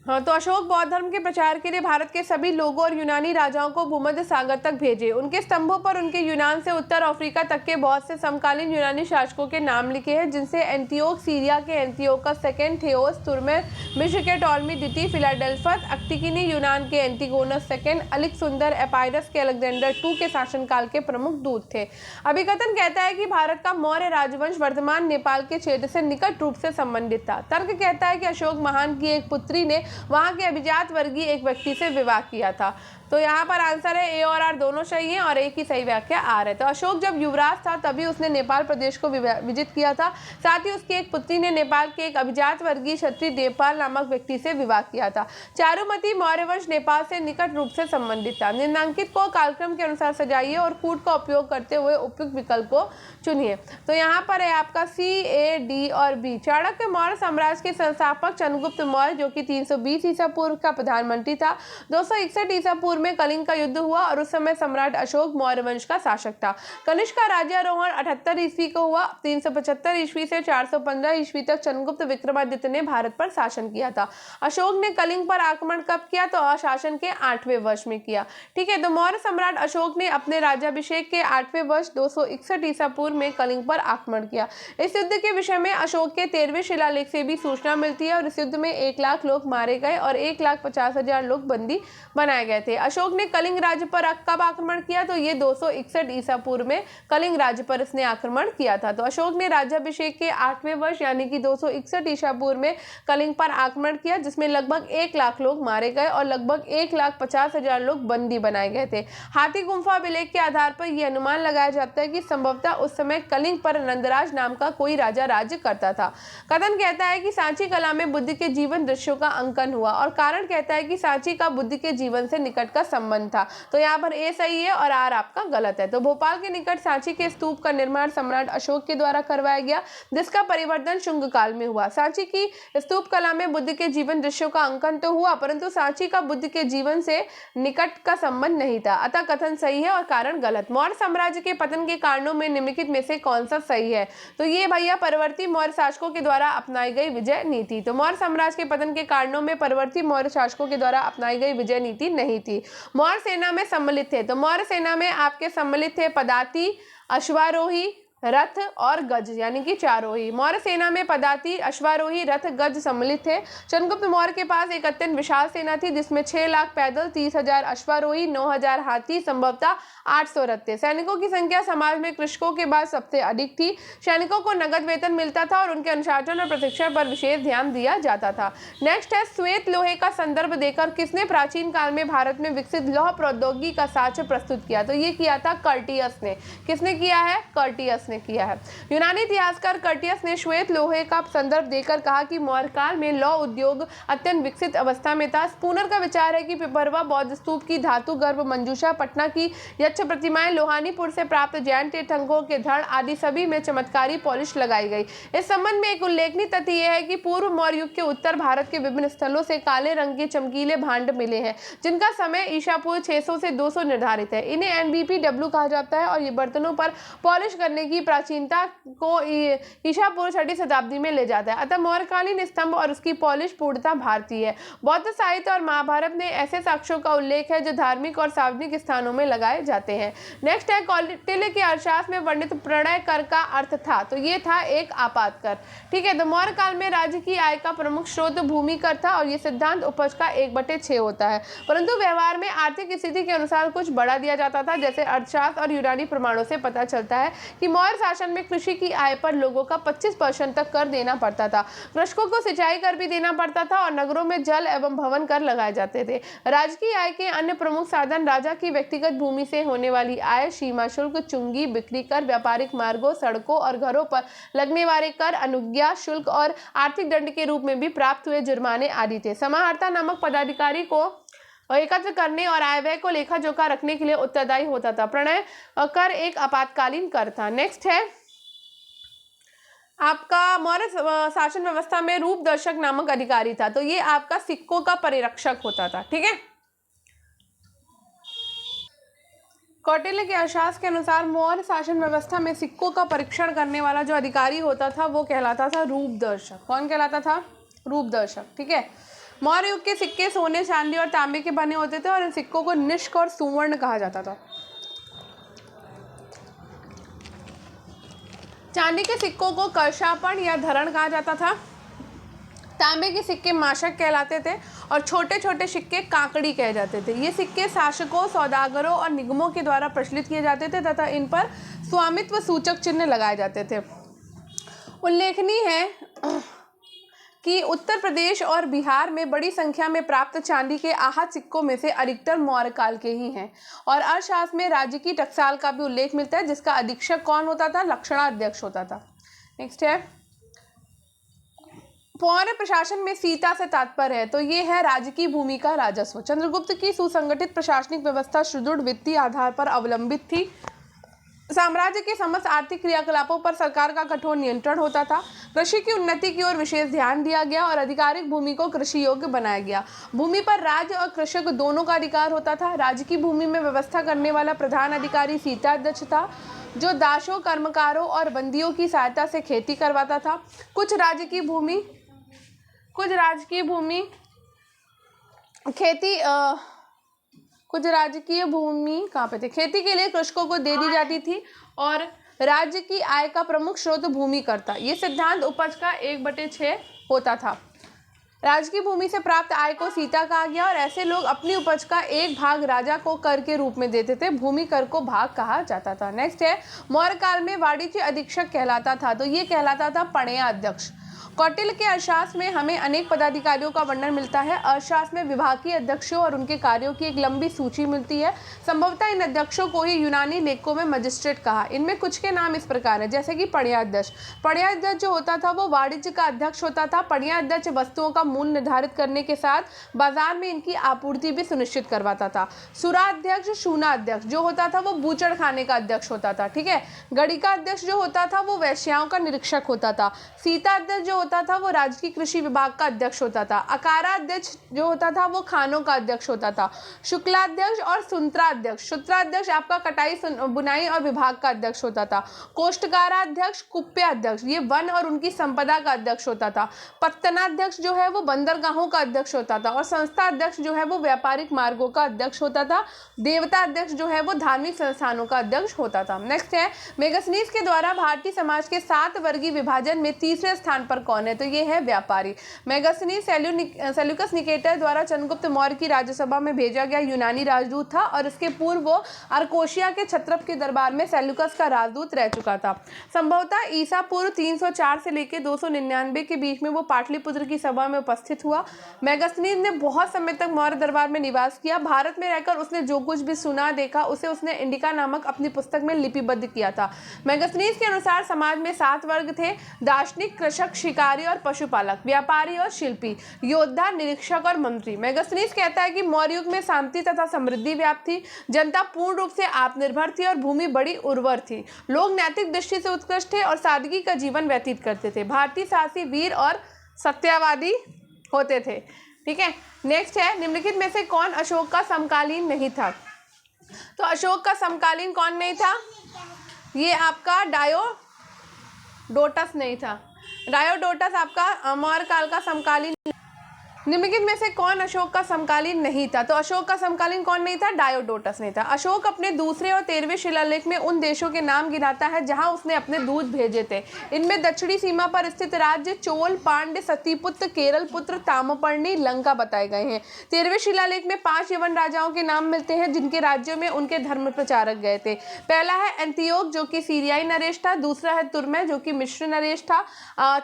[SPEAKER 1] हाँ, तो अशोक बौद्ध धर्म के प्रचार के लिए भारत के सभी लोगों और यूनानी राजाओं को भूमध्य सागर तक भेजे। उनके स्तंभों पर उनके यूनान से उत्तर अफ्रीका तक के बहुत से समकालीन यूनानी शासकों के नाम लिखे हैं, जिनसे एंटियोक सीरिया के एंटियोकस सेकेंड, थियोस तुर्मे मिस्र के टॉलमी द्वितीय, फिलाडेल्फस अक्टिकिनी यूनान के एंटिगोनस सेकेंड, अलेक्सुंदर एपाइरस के अलेक्जेंडर II के शासनकाल के प्रमुख दूत थे। अभिकथन कहता है कि भारत का मौर्य राजवंश वर्तमान नेपाल के क्षेत्र से निकट रूप से संबंधित था। तर्क कहता है कि अशोक महान की एक पुत्री ने वहां के अभिजात वर्गीय एक व्यक्ति से विवाह किया था। तो यहाँ पर आंसर है ए और आर दोनों सही है और एक ही सही व्याख्या आर है। तो अशोक जब युवराज था तभी उसने नेपाल प्रदेश को विजित किया था। साथ ही उसकी एक पुत्री ने नेपाल के एक अभिजात वर्गीय क्षत्रिय देवपाल नामक व्यक्ति से विवाह किया था। चारुमती मौर्य वंश नेपाल से निकट रूप से संबंधित था। निम्नांकित को कालक्रम के अनुसार सजाइए और कूट का उपयोग करते हुए उपयुक्त विकल्प को चुनिए। तो यहाँ पर है आपका सी, ए, डी और बी। चाणक्य मौर्य साम्राज्य के संस्थापक चंद्रगुप्त मौर्य जो कि 320 ईसा पूर्व का प्रधानमंत्री था। 261 ईसा पूर्व में कलिंग का युद्ध हुआ और उस समय सम्राट अशोक मौर्य वंश का शासक था। कनिष्क का राज्यारोहण 78 ईस्वी को हुआ। 375 ईस्वी से 415 ईस्वी तक चंद्रगुप्त विक्रमादित्य ने भारत पर शासन किया था। अशोक ने कलिंग पर आक्रमण कब किया? तो शासन के 8वें वर्ष में किया। ठीक है, तो मौर्य सम्राट अशोक ने अपने राज्याभिषेक के 8वें वर्ष 261 ईसा पूर्व में कलिंग पर आक्रमण किया। इस युद्ध के विषय में अशोक के 13वें शिलालेख से भी सूचना मिलती है और इस युद्ध में 1 लाख लोग मारे गए और 1,50,000 लोग बंदी बनाए गए थे। अशोक ने कलिंग राज्य पर कब आक्रमण किया? तो ये 261 ईसा पूर्व में कलिंग राज्य पर इसने आक्रमण किया था। तो अशोक ने राज्याभिषेक के 8वें वर्ष यानी कि 261 ईसा पूर्व में कलिंग पर आक्रमण किया, जिसमें लगभग 1 लाख लोग मारे गए और लगभग 1,50,000 लोग बंदी बनाए गए थे। हाथी गुम्फा अभिलेख के आधार पर यह अनुमान लगाया जाता है कि संभवतः उस समय कलिंग पर नंदराज नाम का कोई राजा राज्य करता था। कथन कहता है कि सांची कला में बुद्ध के जीवन दृश्यों का अंकन हुआ और कारण कहता है कि सांची का बुद्ध के जीवन से निकट का संबंध था। तो यहाँ पर ए सही है और आर आपका गलत है। तो भोपाल के निकट सांची के स्तूप का निर्माण सम्राट अशोक के द्वारा करवाया गया, जिसका परिवर्तन शुंग काल में हुआ। सांची की स्तूप कला में बुद्ध के जीवन दृश्यों का अंकन तो हुआ, परंतु सांची का बुद्ध के जीवन से निकट का संबंध नहीं था। अतः कथन सही है और कारण गलत। मौर्य साम्राज्य के पतन के कारणों में निम्नलिखित में से कौन सा सही है? तो ये भैया परवर्ती मौर्य शासकों के द्वारा अपनाई गई विजय नीति। तो मौर्य साम्राज्य के पतन के कारणों में परवर्ती मौर्य शासकों के द्वारा अपनाई गई विजय नीति नहीं थी। मौर्य सेना में सम्मिलित थे, तो मौर्य सेना में आपके सम्मिलित थे पदाती, अश्वारोही, रथ और गज यानी कि चारोही। मौर्य सेना में पदाति, अश्वारोही, रथ, गज सम्मिलित थे। चंद्रगुप्त मौर्य के पास एक अत्यंत विशाल सेना थी जिसमें 6 लाख पैदल, 30,000 अश्वारोही, 9,000 हाथी, संभवतः 800 रथ थे। सैनिकों की संख्या समाज में कृषकों के बाद सबसे अधिक थी। सैनिकों को नगद वेतन मिलता था और उनके अनुशासन और प्रशिक्षण पर विशेष ध्यान दिया जाता था। नेक्स्ट है, श्वेत लोहे का संदर्भ देकर किसने प्राचीन काल में भारत में विकसित लौह प्रौद्योगिकी का साक्ष्य प्रस्तुत किया? तो ये किया था कर्टियस ने। किसने किया है? कर्टियस ने किया है। यूनानी इतिहासकार कर्टियस ने श्वेत लोहे का संदर्भ देकर कहा कि मौर्य काल में लौह उद्योग अत्यंत विकसित अवस्था में था। स्पूनर का विचार है कि पिपरवा बौद्ध स्तूप की धातु गर्भ, मंजूषा, पटना की यक्ष प्रतिमाएं, लोहानीपुर से प्राप्त जैन तीर्थंकरों के धड़ आदि सभी में चमत्कारी पॉलिश लगाई गई। इस संबंध में एक उल्लेखनीय तथ्य यह है कि पूर्व मौर्य युग के उत्तर भारत के विभिन्न स्थलों से काले रंग के चमकीले भांड मिले हैं जिनका समय ईसापूर्व 600 से 200 निर्धारित है। इन्हें NBPW कहा जाता है और ये बर्तनों पर पॉलिश करने की प्राचीनता को ईसापूर्व 6वीं शताब्दी में ले जाता है। अतः मौर्यकालीन स्तंभ और उसकी पॉलिश पूर्णतः भारतीय है। बौद्ध साहित्य और महाभारत में ऐसे साक्ष्यों का उल्लेख है जो धार्मिक और सार्वजनिक स्थानों में लगाए जाते हैं। नेक्स्ट है, कौटिल्य के अर्थशास्त्र में वर्णित प्रणय कर का अर्थ था। तो ये था एक आपात कर। ठीक है, तो मौर्य काल में राज्य की आय का प्रमुख स्रोत भूमि कर था और ये सिद्धांत उपज का 1/6 होता है, परंतु व्यवहार में आर्थिक स्थिति के अनुसार कुछ बढ़ा दिया जाता था। जैसे अर्थशास्त्र और यूनानी प्रमाणों से पता चलता है कि मौर्य शासन में कृषि की आय पर लोगों का 25% तक कर देना पड़ता था। कृषकों को सिंचाई कर भी देना पड़ता था और नगरों में जल एवं भवन कर लगाए जाते थे। राज्य की आय के अन्य प्रमुख साधन राजा की व्यक्तिगत भूमि से होने वाली आय, सीमा शुल्क, चुंगी, बिक्री कर, व्यापारिक मार्गों, सड़कों और घरों पर लगने वाले कर, अनुज्ञा शुल्क और आर्थिक दंड के रूप में भी प्राप्त हुए जुर्माने आदि थे। समाहर्ता नामक पदाधिकारी को एकत्र करने और आय व्यय को लेखा जोखा रखने के लिए उत्तरदायी होता था। प्रणय कर एक आपातकालीन कर था। नेक्स्ट है आपका, मौर्य शासन व्यवस्था में रूप दर्शक नामक अधिकारी था। तो ये आपका सिक्कों का परिरक्षक होता था। ठीक है, कौटिल्य के अर्थशास्त्र के अनुसार मौर्य शासन व्यवस्था में सिक्कों का परीक्षण करने वाला जो अधिकारी होता था वो कहलाता था रूप दर्शक। कौन कहलाता था? रूप दर्शक। ठीक है, मौर्य युग के सिक्के सोने, चांदी और तांबे के बने होते थे और इन सिक्कों को निष्क और सुवर्ण कहा जाता था। चांदी के सिक्कों को कर्षापण या धरण कहा जाता था। तांबे के सिक्के माशक कहलाते थे और छोटे छोटे सिक्के काकड़ी कहे जाते थे। ये सिक्के शासकों, सौदागरों और निगमों के द्वारा प्रचलित किए जाते थे तथा इन पर स्वामित्व सूचक चिन्ह लगाए जाते थे। उल्लेखनीय है कि उत्तर प्रदेश और बिहार में बड़ी संख्या में प्राप्त चांदी के आहत सिक्कों में से अधिकतर मौर्य काल के ही हैं। और अर्थशास्त्र में राज्य की टकसाल का भी उल्लेख मिलता है जिसका अधीक्षक कौन होता था? लक्षणाध्यक्ष होता था। नेक्स्ट है, मौर्य प्रशासन में सीता से तात्पर्य है। तो ये है राज्य की भूमि का राजस्व। चंद्रगुप्त की सुसंगठित प्रशासनिक व्यवस्था सुदृढ़ वित्तीय आधार पर अवलंबित थी। साम्राज्य के समस्त आर्थिक क्रियाकलापों पर सरकार का कठोर नियंत्रण होता था। कृषि की उन्नति की ओर विशेष ध्यान दिया गया और आधिकारिक भूमि को कृषि योग्य बनाया गया। भूमि पर राज्य और कृषक दोनों का अधिकार होता था। राज्य की भूमि में व्यवस्था करने वाला प्रधान अधिकारी सीताध्यक्ष था जो दासों, कर्मकारों और बंदियों की सहायता से खेती करवाता था। कुछ राज्य की भूमि कहाँ पे थे? खेती के लिए कृषकों को दे दी जाती थी और राज्य की आय का प्रमुख स्रोत भूमि कर था। ये सिद्धांत उपज का 1/6 होता था। राज्य की भूमि से प्राप्त आय को सीता कहा गया और ऐसे लोग अपनी उपज का एक भाग राजा को कर के रूप में देते थे। भूमि कर को भाग कहा जाता था। नेक्स्ट है, मौर्य काल में वाणिज्य अधीक्षक कहलाता था। तो ये कहलाता था पणयाध्यक्ष। कौटिल्य के अर्थशास्त्र में हमें अनेक पदाधिकारियों का वर्णन मिलता है। अर्थशास्त्र में विभागीय अध्यक्षों और उनके कार्यों की एक लंबी सूची मिलती है। संभवतः इन अध्यक्षों को ही यूनानी लेखकों में मजिस्ट्रेट कहा। इनमें कुछ के नाम इस प्रकार है, जैसे कि पणयाध्यक्ष। पणयाध्यक्ष जो होता था वो वाणिज्य का अध्यक्ष होता था। पणयाध्यक्ष वस्तुओं का मूल्य निर्धारित करने के साथ बाजार में इनकी आपूर्ति भी सुनिश्चित करवाता था। सुराध्यक्ष, शूनाध्यक्ष जो होता था वो बूचड़ खाने का अध्यक्ष होता था। ठीक है, गणिका अध्यक्ष जो होता था वो वैश्याओं का निरीक्षक होता था। सीताध्यक्ष जो होता था वो राजकीय कृषि विभाग का अध्यक्ष होता था। अकाराध्यक्ष जो होता था वो खानों का अध्यक्ष होता था। शुक्लाध्यक्ष और सुंत्राध्यक्ष, सूत्राध्यक्ष आपका कटाई बुनाई और विभाग का अध्यक्ष होता था। कोष्ठकाराध्यक्ष, कुप्याध्यक्ष ये वन और उनकी संपदा का अध्यक्ष होता था। पत्तनाध्यक्ष जो है वो बंदरगाहों का अध्यक्ष होता था। और संस्था अध्यक्ष जो है वो व्यापारिक मार्गों का अध्यक्ष होता था। देवता अध्यक्ष जो है वो धार्मिक संस्थानों का अध्यक्ष होता था। नेक्स्ट है, मेगास्थनीज के द्वारा भारतीय समाज के 7 वर्गीय विभाजन में तीसरे स्थान पर कौन है? तो ये है व्यापारी। मेगास्थनीज सेल्यूकस निकेटर द्वारा चंद्रगुप्त मौर्य की राज्यसभा में भेजा गया यूनानी राजदूत था और इसके पूर्व वो अर्कोशिया के क्षत्रप के दरबार में सेल्यूकस का राजदूत रह चुका था। संभवतः ईसा पूर्व 304 से लेकर 299 के बीच में वो पाटलिपुत्र की सभा में उपस्थित हुआ। मेगास्थनीज ने बहुत समय तक मौर्य दरबार में निवास किया। भारत में रहकर उसने जो कुछ भी सुना देखा उसे उसने इंडिका नामक अपनी पुस्तक में लिपिबद्ध किया था। मेगास्थनीज के अनुसार समाज में 7 वर्ग थे: दार्शनिक, कृषक, शिकारी और पशुपालक, व्यापारी और शिल्पी, योद्धा, निरीक्षक और मंत्री। मेगास्थनीज कहता है कि मौर्य युग में शांति तथा समृद्धि व्याप्त थी। जनता पूर्ण रूप से आत्मनिर्भर थी और भूमि बड़ी उर्वर थी। लोग नैतिक दृष्टि से उत्कृष्ट थे और सादगी का जीवन व्यतीत करते थे। भारतीय साहसी, वीर और सत्यवादी होते थे। ठीक है, नेक्स्ट है, निम्नलिखित में से कौन अशोक का समकालीन नहीं था? तो अशोक का समकालीन कौन नहीं था? ये आपका डायोडोटस नहीं था। डायोडोटस आपका मौर्य काल का समकालीन। निम्नलिखित में से कौन अशोक का समकालीन नहीं था? तो अशोक का समकालीन कौन नहीं था? डायोडोटस नहीं था। अशोक अपने दूसरे और 13वें शिलालेख में उन देशों के नाम गिनाता है जहां उसने अपने दूत भेजे थे। इनमें दक्षिणी सीमा पर स्थित राज्य चोल, पांड्य, सतीपुत्र, केरल पुत्र, ताम्रपर्णी, लंका बताए गए हैं। 13वें शिलालेख में 5 यवन राजाओं के नाम मिलते हैं जिनके राज्यों में उनके धर्म प्रचारक गए थे। पहला है एंतियोक जो कि सीरियाई नरेश था। दूसरा है तुर्मै जो कि मिस्र नरेश था।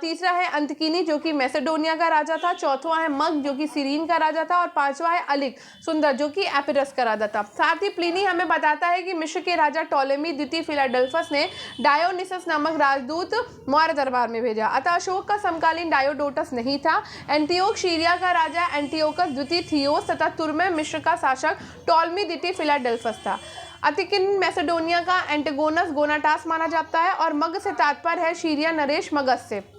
[SPEAKER 1] तीसरा है अंतकिनी जो कि मैसेडोनिया का राजा था। चौथा है मग जो कि सीरीन का राजा था। और 5वां है अलिक सुंदर जो कि एपिरस का राजा था। साथ ही प्लिनी हमें बताता है कि मिस्र के राजा टॉलेमी द्वितीय फिलाडेल्फस ने डायोनिसस नामक राजदूत मौर्य दरबार में भेजा। अतः अशोक का समकालीन डायोडोटस नहीं था। एंटियोक सीरिया का राजा एंटियोकस द्वितीय थियोस तथा तुर्मै मिस्र का शासक टॉलेमी द्वितीय फिलाडेल्फस था। अतिकिन मैसेडोनिया का एंटिगोनस गोनाटास माना जाता है और मग से तात्पर्य है सीरिया नरेश मगध से।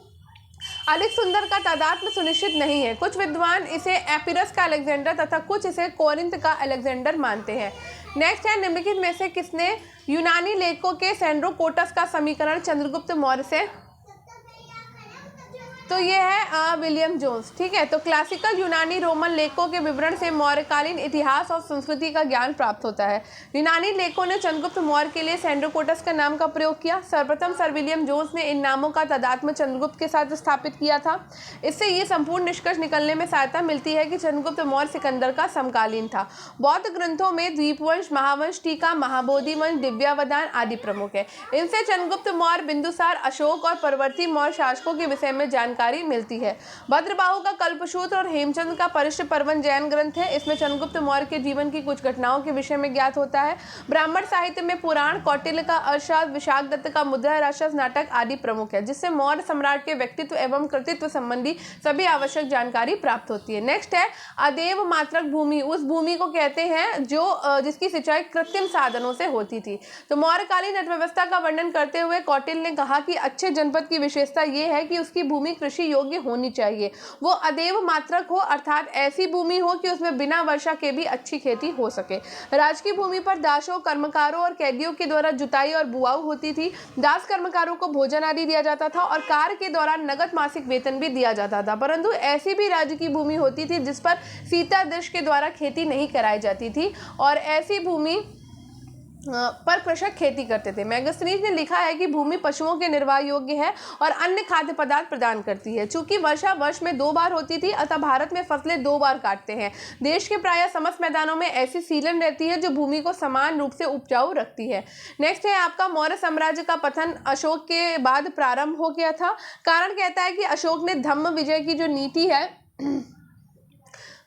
[SPEAKER 1] अलिक सुंदर का तादात्म्य सुनिश्चित नहीं है। कुछ विद्वान इसे एपिरस का अलेक्जेंडर तथा कुछ इसे कोरिंथ का अलेक्जेंडर मानते हैं। नेक्स्ट है, निम्नलिखित में से किसने यूनानी लेखकों के सेंड्रोकोटस का समीकरण चंद्रगुप्त मौर्य से? तो ये है विलियम जोन्स। ठीक है, तो क्लासिकल यूनानी रोमन लेखकों के विवरण से मौर्यकालीन इतिहास और संस्कृति का ज्ञान प्राप्त होता है। यूनानी लेखकों ने चंद्रगुप्त मौर्य के लिए सेंड्रोकोटस का नाम का प्रयोग किया। सर्वप्रथम सर विलियम जोन्स ने इन नामों का तादात्म्य चंद्रगुप्त के साथ स्थापित किया था। इससे ये संपूर्ण निष्कर्ष निकलने में सहायता मिलती है कि चंद्रगुप्त मौर्य सिकंदर का समकालीन था। बौद्ध ग्रंथों में द्वीपवंश, महावंश, टीका, महाबोधि वंश, दिव्यावधान आदि प्रमुख है। इनसे चंद्रगुप्त मौर्य, बिंदुसार, अशोक और परवर्ती मौर्य शासकों के विषय में जानकारी मिलती है। भद्रबाहु का कल्पसूत्र और हेमचंद का परिष्ट पर्वन जैन ग्रंथ है। इसमें चंद्रगुप्त मौर्य के जीवन की कुछ घटनाओं के विषय में ज्ञात होता है। ब्राह्मण साहित्य में पुराण, कौटिल्य का अर्थशास्त्र, विशाखदत्त का मुद्रा राक्षस नाटक आदि प्रमुख है, जिससे मौर्य सम्राट के व्यक्तित्व एवं कृतित्व संबंधी सभी आवश्यक जानकारी प्राप्त होती है। नेक्स्ट है, अदेव मात्रक भूमि उस भूमि को कहते हैं जो जिसकी सिंचाई कृत्रिम साधनों से होती थी। तो मौर्यकालीन अर्थव्यवस्था का वर्णन करते हुए कौटिल्य ने कहा कि अच्छे जनपद की विशेषता ये है कि उसकी भूमि कृषि योग्य होनी चाहिए। वो अदेव मात्रक हो, अर्थात ऐसी भूमि हो कि उसमें बिना वर्षा के भी अच्छी खेती हो सके। राजकीय भूमि पर दासों, कर्मकारों और कैदियों के द्वारा जुताई और बुआई होती थी। दास कर्मकारों को भोजन आदि दिया जाता था और कार्य के दौरान नगद मासिक वेतन भी दिया जाता था। परंतु ऐसी भी राज्य की भूमि होती थी जिस पर सीता दृष्टि के द्वारा खेती नहीं कराई जाती थी और ऐसी भूमि पर कृषक खेती करते थे। मेगास्थनीज ने लिखा है कि भूमि पशुओं के निर्वाह योग्य है और अन्य खाद्य पदार्थ प्रदान करती है। चूंकि वर्षा वर्ष में 2 बार होती थी, अतः भारत में फसलें 2 बार काटते हैं। देश के प्रायः समस्त मैदानों में ऐसी सीलन रहती है जो भूमि को समान रूप से उपजाऊ रखती है। नेक्स्ट है आपका, मौर्य साम्राज्य का पतन अशोक के बाद प्रारंभ हो गया था। कारण कहता है कि अशोक ने धम्म विजय की जो नीति है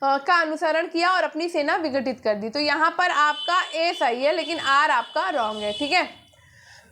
[SPEAKER 1] का अनुसरण किया और अपनी सेना विघटित कर दी। तो यहाँ पर आपका ए सही है लेकिन आर आपका रॉन्ग है। ठीक है,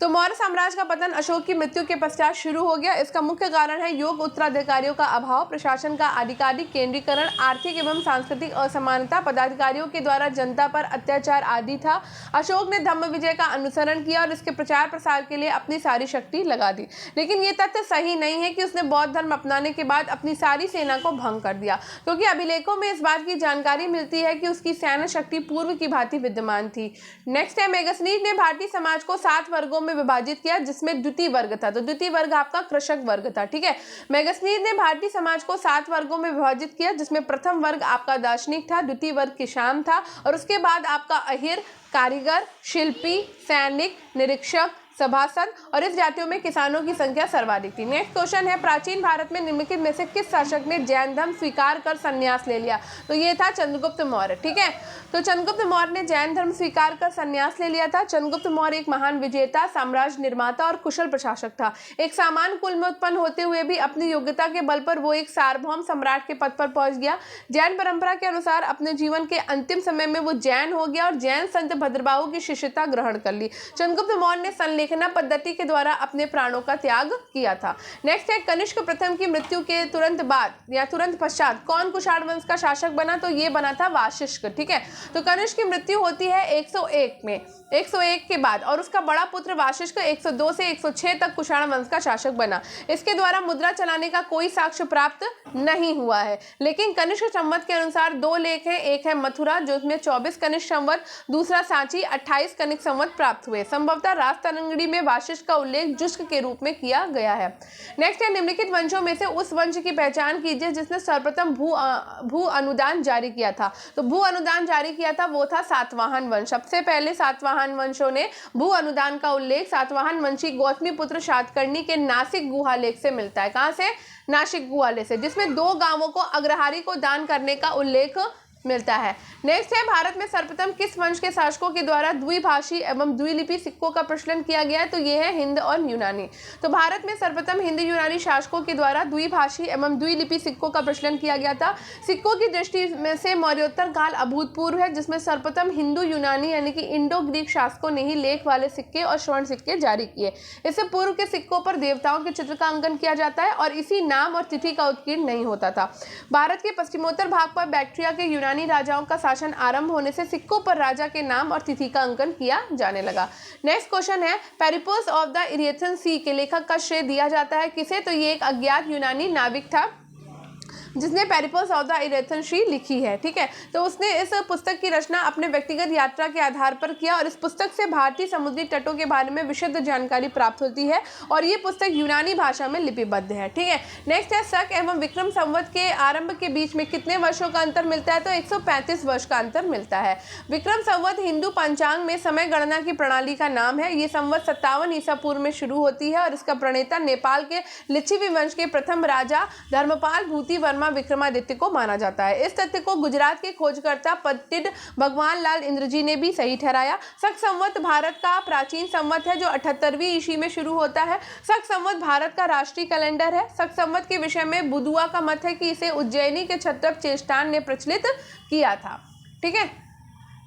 [SPEAKER 1] तो मौर्य साम्राज्य का पतन अशोक की मृत्यु के पश्चात शुरू हो गया। इसका मुख्य कारण है योग्य उत्तराधिकारियों का अभाव, प्रशासन का आधिकारिक केंद्रीकरण, आर्थिक एवं सांस्कृतिक असमानता, पदाधिकारियों के द्वारा जनता पर अत्याचार आदि था। अशोक ने धम्म विजय का अनुसरण किया और इसके प्रचार प्रसार के लिए अपनी सारी शक्ति लगा दी। लेकिन ये तथ्य सही नहीं है कि उसने बौद्ध धर्म अपनाने के बाद अपनी सारी सेना को भंग कर दिया, क्योंकि अभिलेखों में इस बात की जानकारी मिलती है कि उसकी सैन्य शक्ति पूर्व की भांति विद्यमान थी। नेक्स्ट है, मेगसनीज ने भारतीय समाज को 7 वर्गों में विभाजित किया, जिसमें द्वितीय वर्ग था। तो द्वितीय वर्ग आपका कृषक वर्ग था, ठीक है। मेगसनीज ने भारतीय समाज को 7 वर्गों में विभाजित किया, जिसमें प्रथम वर्ग आपका दार्शनिक था, द्वितीय वर्ग किसान था, और उसके बाद आपका अहिर, कारीगर, शिल्पी, सैनिक, निरीक्षक, सभासद, और इस जातियों में किसानों की संख्या सर्वाधिक थी। नेक्स्ट क्वेश्चन है, प्राचीन भारत में निम्नलिखित में से किस शासक ने जैन धर्म स्वीकार कर संन्यास ले लिया? तो ये था चंद्रगुप्त मौर्य, ठीक है। तो चंद्रगुप्त मौर्य ने जैन धर्म स्वीकार कर संन्यास ले लिया था। चंद्रगुप्त मौर्य एक महान विजेता, साम्राज्य निर्माता और कुशल प्रशासक था। एक सामान्य कुल में उत्पन्न होते हुए भी अपनी योग्यता के बल पर वो एक सार्वभौम सम्राट के पद पर पहुंच गया। जैन परंपरा के अनुसार अपने जीवन के अंतिम समय में वो जैन हो गया और जैन संत भद्रबाहु की शिष्यता ग्रहण कर ली। चंद्रगुप्त मौर्य ने संलेखना पद्धति के द्वारा अपने प्राणों का त्याग किया था। नेक्स्ट है, कनिष्क प्रथम की मृत्यु के तुरंत बाद या तुरंत पश्चात कौन कुषाण वंश का शासक बना? तो ये बना था वाशिष्क, ठीक है। तो कनिष्क की मृत्यु होती है 101 में, 101 के बाद, और उसका बड़ा पुत्र वाशिष्क 102 से 106 तक कुषाण वंश का शासक बना। इसके द्वारा मुद्रा चलाने का कोई साक्ष्य प्राप्त नहीं हुआ है, लेकिन कनिष्क संवत के अनुसार 2 लेख हैं। एक है मथुरा जिसमें 24 कनिष्क संवत, दूसरा सांची 28 कनिष्क संवत प्राप्त हुए। संभवतः राजतरंगिणी में वाशिष्क का उल्लेख जुष्क के रूप में किया गया है। नेक्स्ट है, निम्नलिखित वंशों में से उस वंश की पहचान कीजिए जिसने सर्वप्रथम भू अनुदान जारी किया था। तो भू अनुदान जारी किया था वो था सातवाहन वंश। सबसे पहले सातवाहन वंशों ने भू अनुदान का उल्लेख सातवाहन वंशी गौतमीपुत्र शातकर्णी के नासिक गुहालेख से मिलता है। कहां से? नासिक गुहालेख से, जिसमें 2 गांवों को अग्रहारी को दान करने का उल्लेख मिलता है। नेक्स्ट है, भारत में सर्वप्रथम किस वंश के शासकों के द्वारा द्विभाषी एवं द्विलिपि सिक्कों का प्रचलन किया गया है? तो ये है हिंद और यूनानी। तो भारत में सर्वप्रथम हिंद यूनानी शासकों के द्वारा द्विभाषी एवं द्विलिपि सिक्कों का प्रचलन किया गया था। सिक्कों की दृष्टि में से मौर्योत्तर काल अभूतपूर्व है, जिसमें सर्वप्रथम हिंदू यूनानी यानी कि इंडो ग्रीक शासकों ने ही लेख वाले सिक्के और स्वर्ण सिक्के जारी किए। इससे पूर्व के सिक्कों पर देवताओं के चित्र का अंकन किया जाता है और इसी नाम और तिथि का उत्कीर्ण नहीं होता था। भारत के पश्चिमोत्तर भाग पर बैक्ट्रिया के यूनानी राजाओं का शासन आरंभ होने से सिक्कों पर राजा के नाम और तिथि का अंकन किया जाने लगा। नेक्स्ट क्वेश्चन है, पेरिप्लस ऑफ द इरिथ्रियन सी के लेखक का श्रेय दिया जाता है किसे? तो ये एक अज्ञात यूनानी नाविक था जिसने पेरिप्लस ऑफ द इरिथ्रियन सी लिखी है, ठीक है। तो उसने इस पुस्तक की रचना अपने व्यक्तिगत यात्रा के आधार पर किया और इस पुस्तक से भारतीय समुद्री तटों के बारे में विशद जानकारी प्राप्त होती है और ये पुस्तक यूनानी भाषा में लिपिबद्ध है, ठीक है। नेक्स्ट है, शक एवं विक्रम संवत के आरंभ के बीच में कितने वर्षों का अंतर मिलता है? तो 135 वर्ष का अंतर मिलता है। विक्रम संवत हिंदू पंचांग में समय गणना की प्रणाली का नाम है। ये संवत 57 ईसा पूर्व में शुरू होती है और इसका प्रणेता नेपाल के लिच्छवी वंश के प्रथम राजा धर्मपाल भूति वर्मा विक्रमादित्य को माना जाता है। इस तथ्य को गुजरात के खोजकर्ता पंडित भगवान लाल इंद्रजी ने भी सही ठहराया। शक संवत भारत का प्राचीन संवत है जो 78वीं ईस्वी में शुरू होता है। शक संवत भारत का राष्ट्रीय कैलेंडर है। शक संवत के विषय में बुदुआ का मत है कि इसे उज्जैनी के क्षत्रप चेष्टान ने प्रचलित किया था, ठीक है।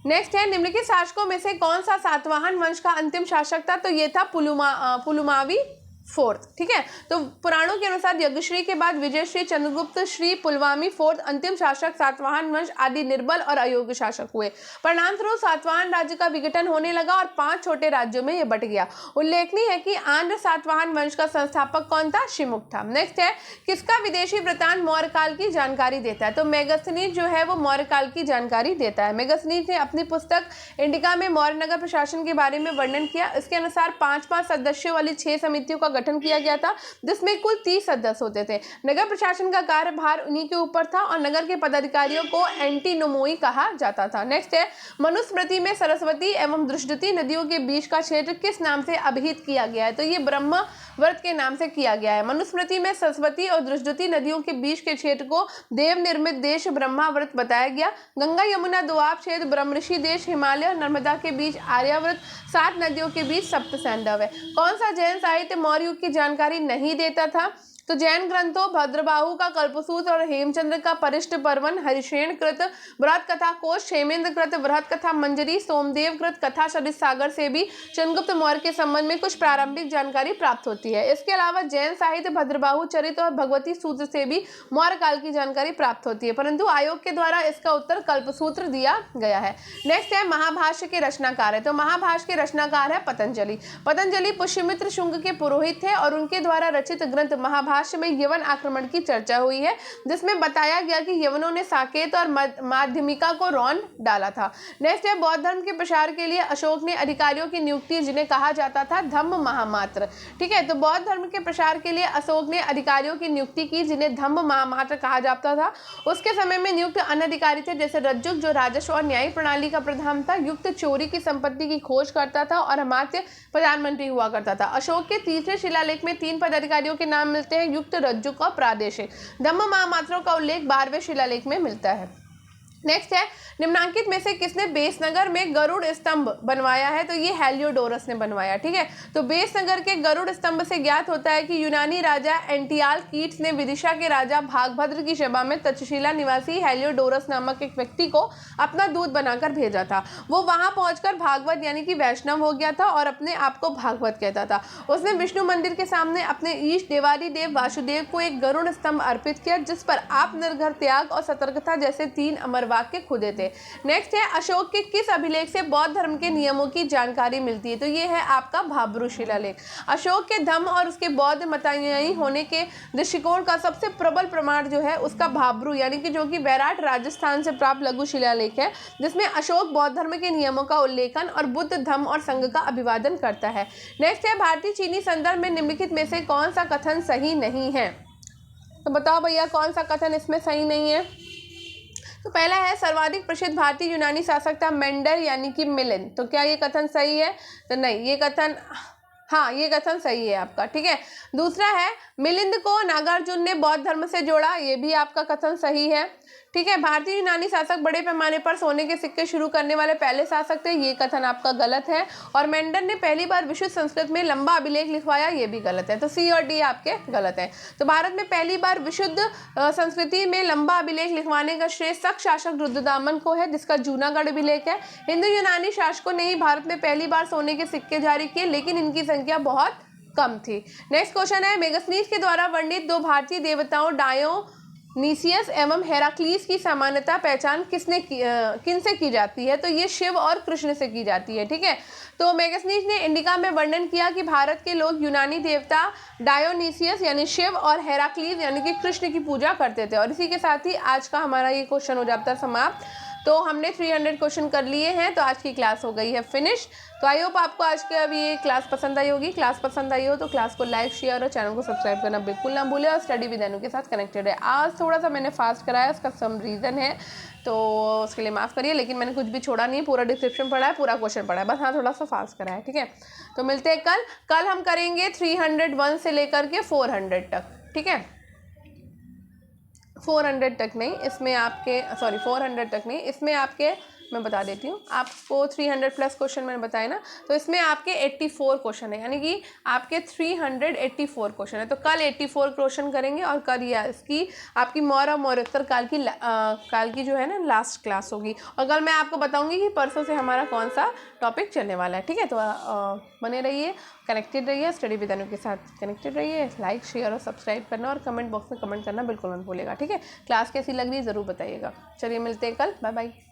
[SPEAKER 1] नेक्स्ट है, निम्नलिखित शासकों में से कौन सा सातवाहन वंश का अंतिम शासक था? तो ये था पुलुमावी फोर्थ, ठीक है। तो पुराणों के अनुसार यज्ञश्री के बाद विजयश्री, चंद्रगुप्त श्री, पुलवामी फोर्थ अंतिम शासक सातवाहन वंश आदि निर्बल और अयोग्य शासक हुए। परिणामस्वरूप सातवाहन राज्य का विघटन होने लगा और 5 छोटे राज्यों में यह बट गया। उल्लेखनीय है कि आंध्र सातवाहन वंश का संस्थापक कौन था? शिमुख था। नेक्स्ट है, किसका विदेशी वृत्तांत मौर्य काल की जानकारी देता है? तो मेगस्थनीज जो है वो मौर्य काल की जानकारी देता है। मेगस्थनीज ने अपनी पुस्तक इंडिका में मौर्य नगर प्रशासन के बारे में वर्णन किया। इसके अनुसार 5-5 सदस्यों वाली 6 समितियों का गठन किया गया था जिसमें कुल 30 सदस्य होते थे। नगर प्रशासन का कार्यभार उन्हीं के ऊपर था और नगर के पदाधिकारियों को एंटीनोमोई कहा जाता था। नेक्स्ट है, मनुस्मृति में सरस्वती एवं दृष्टि नदियों के बीच का क्षेत्र किस नाम से अभिहित किया गया है? तो ये ब्रह्म व्रत के नाम से किया गया है। मनुस्मृति में सरस्वती और दृष्टि नदियों के बीच के क्षेत्र को देव निर्मित देश ब्रह्माव्रत बताया गया। गंगा यमुना दोआब क्षेत्र ब्रह्मऋषि देश, हिमालय और नर्मदा के बीच आर्याव्रत, 7 नदियों के बीच सप्त सैंधव है। कौन सा जैन साहित्य मौर्य युग की जानकारी नहीं देता था? तो जैन ग्रंथों भद्रबाहु का कल्पसूत्र और हेमचंद्र का परिष्ट पर्वन, हरिशेन कृत बृहत कथा कोश, क्षेमेंद्र कृत बृहत कथा मंजरी, सोमदेव कृत कथा सरित सागर से भी चंद्रगुप्त मौर्य के संबंध में कुछ प्रारंभिक जानकारी प्राप्त होती है। इसके अलावा जैन साहित्य भद्रबाहु चरित और भगवती सूत्र से भी मौर्य काल की जानकारी प्राप्त होती है, परंतु आयोग के द्वारा इसका उत्तर कल्पसूत्र दिया गया है। नेक्स्ट है महाभाष्य के रचनाकार है। तो महाभाष्य के रचनाकार है पतंजलि। पतंजलि पुष्यमित्र शुंग के पुरोहित थे और उनके द्वारा रचित ग्रंथ महाभाष्य में यवन आक्रमण की चर्चा हुई है, जिसमें बताया गया कि यवनों ने साकेत और माध्यमिका को रौंद डाला था। नेक्स्ट है बौद्ध धर्म के प्रसार के लिए अशोक ने अधिकारियों की नियुक्ति, जिन्हें कहा जाता था धम्म महामात्र। ठीक है, तो बौद्ध धर्म के प्रसार के लिए अशोक ने अधिकारियों की नियुक्ति की, जिन्हें धम्म महामात्र कहा जाता था। उसके समय में नियुक्त अन्य अधिकारी थे, जैसे रज्जुक जो राजस्व और न्यायिक प्रणाली का प्रधान था, युक्त चोरी की संपत्ति की खोज करता था और अमात्य प्रधानमंत्री हुआ करता था। अशोक के तीसरे शिलालेख में 3 पदाधिकारियों के नाम मिलते हैं, युक्त, रज्जुक और प्रादेशिक। धम्म महामात्रों का उल्लेख 12वें शिलालेख में मिलता है। नेक्स्ट है निम्नांकित में से किसने बेसनगर में गरुड़ स्तंभ बनवाया है? तो ये हेलियोडोरस ने बनवाया। ठीक है, तो बेसनगर के गरुड़ स्तंभ से ज्ञात होता है कि यूनानी राजा एंटियाल कीट्स ने विदिशा के राजा भागभद्र की सभा में तक्षशिला निवासी हेलियोडोरस नामक एक व्यक्ति को अपना दूत बनाकर भेजा था। वो वहां पहुंचकर भागवत यानी कि वैष्णव हो गया था और अपने आप को भागवत कहता था। उसने विष्णु मंदिर के सामने अपने ईश देवारी देव वासुदेव को एक गरुड़ स्तंभ अर्पित किया, जिस पर आप निर्घर, त्याग और सतर्कता जैसे 3 अमर वाक्य खुदे थे। नेक्स्ट है अशोक के किस अभिलेख से बौद्ध धर्म के नियमों की जानकारी मिलती है? तो ये है आपका भाब्रू शिलालेख। अशोक के धम्म और उसके बौद्ध मतानुयायी होने के दृष्टिकोण का सबसे प्रबल प्रमाण जो है उसका भाब्रू यानी कि जो कि वैराट राजस्थान से प्राप्त लघु शिलालेख है, जिसमें अशोक बौद्ध धर्म के नियमों का उल्लेखन और बुद्ध धम्म और संघ का अभिवादन करता है। नेक्स्ट है भारतीय चीनी संदर्भ में निम्नलिखित में से कौन सा कथन सही नहीं है? तो बताओ भैया कौन सा कथन इसमें सही नहीं है? तो पहला है सर्वाधिक प्रसिद्ध भारतीय यूनानी शासक था मेंडर यानी कि मिलिंद। तो क्या ये कथन सही है? तो नहीं, ये कथन, हाँ ये कथन सही है आपका। ठीक है, दूसरा है मिलिंद को नागार्जुन ने बौद्ध धर्म से जोड़ा, ये भी आपका कथन सही है। ठीक है, भारतीय यूनानी शासक बड़े पैमाने पर सोने के सिक्के शुरू करने वाले पहले शासक थे, ये कथन आपका गलत है। और मेंडर ने पहली बार विशुद्ध संस्कृत में लंबा अभिलेख लिखवाया, ये भी गलत है। तो सी और डी आपके गलत है। तो भारत में पहली बार विशुद्ध संस्कृति में लंबा अभिलेख लिखवाने का श्रेय शक शासक रुद्रदामन को है, जिसका जूनागढ़ अभिलेख है। हिंदू यूनानी शासकों ने ही भारत में पहली बार सोने के सिक्के जारी किए, लेकिन इनकी संख्या बहुत कम थी। नेक्स्ट क्वेश्चन है मेगस्थनीज के द्वारा वर्णित 2 भारतीय देवताओं डायोनीसियस एवं हेराक्लीस की समानता पहचान किनसे की जाती है? तो ये शिव और कृष्ण से की जाती है। ठीक है, तो मेगस्थनीज ने इंडिका में वर्णन किया कि भारत के लोग यूनानी देवता डायोनीसियस यानी शिव और हेराक्लीस यानी कि कृष्ण की पूजा करते थे। और इसी के साथ ही आज का हमारा ये क्वेश्चन हो जाता है समाप्त। तो हमने 300 क्वेश्चन कर लिए हैं, तो आज की क्लास हो गई है फिनिश। तो आई होप आपको आज की अभी ये क्लास पसंद आई होगी। क्लास पसंद आई हो तो क्लास को लाइक, शेयर और चैनल को सब्सक्राइब करना बिल्कुल ना भूलें और स्टडी विद अनु के साथ कनेक्टेड है। आज थोड़ा सा मैंने फास्ट कराया, उसका सम रीज़न है, तो उसके लिए माफ़ करिए, लेकिन मैंने कुछ भी छोड़ा नहीं है, पूरा डिस्क्रिप्शन पढ़ा है, पूरा क्वेश्चन पढ़ा है, बस हाँ थोड़ा सा फास्ट करा है। ठीक है, तो मिलते हैं कल हम करेंगे 301 से लेकर के 400 तक। ठीक है, 400 तक नहीं, इसमें आपके 400 तक नहीं, इसमें आपके मैं बता देती हूँ आपको 300 प्लस क्वेश्चन मैंने बताया ना, तो इसमें आपके 84 क्वेश्चन है, यानी कि आपके 384 क्वेश्चन है। तो कल 84 क्वेश्चन करेंगे और कल इसकी आपकी मौर्य और मौर्योत्तर काल की जो है ना लास्ट क्लास होगी। और कल मैं आपको बताऊंगी कि परसों से हमारा कौन सा टॉपिक चलने वाला है। ठीक है, तो बने रहिए, कनेक्टेड रहिए, स्टडी विद अनु के साथ कनेक्टेड रहिए। लाइक, शेयर और सब्सक्राइब करना और कमेंट बॉक्स में कमेंट करना बिल्कुल मत भूलिएगा। ठीक है, क्लास कैसी लग रही है ज़रूर बताइएगा। चलिए मिलते हैं कल, बाय बाय।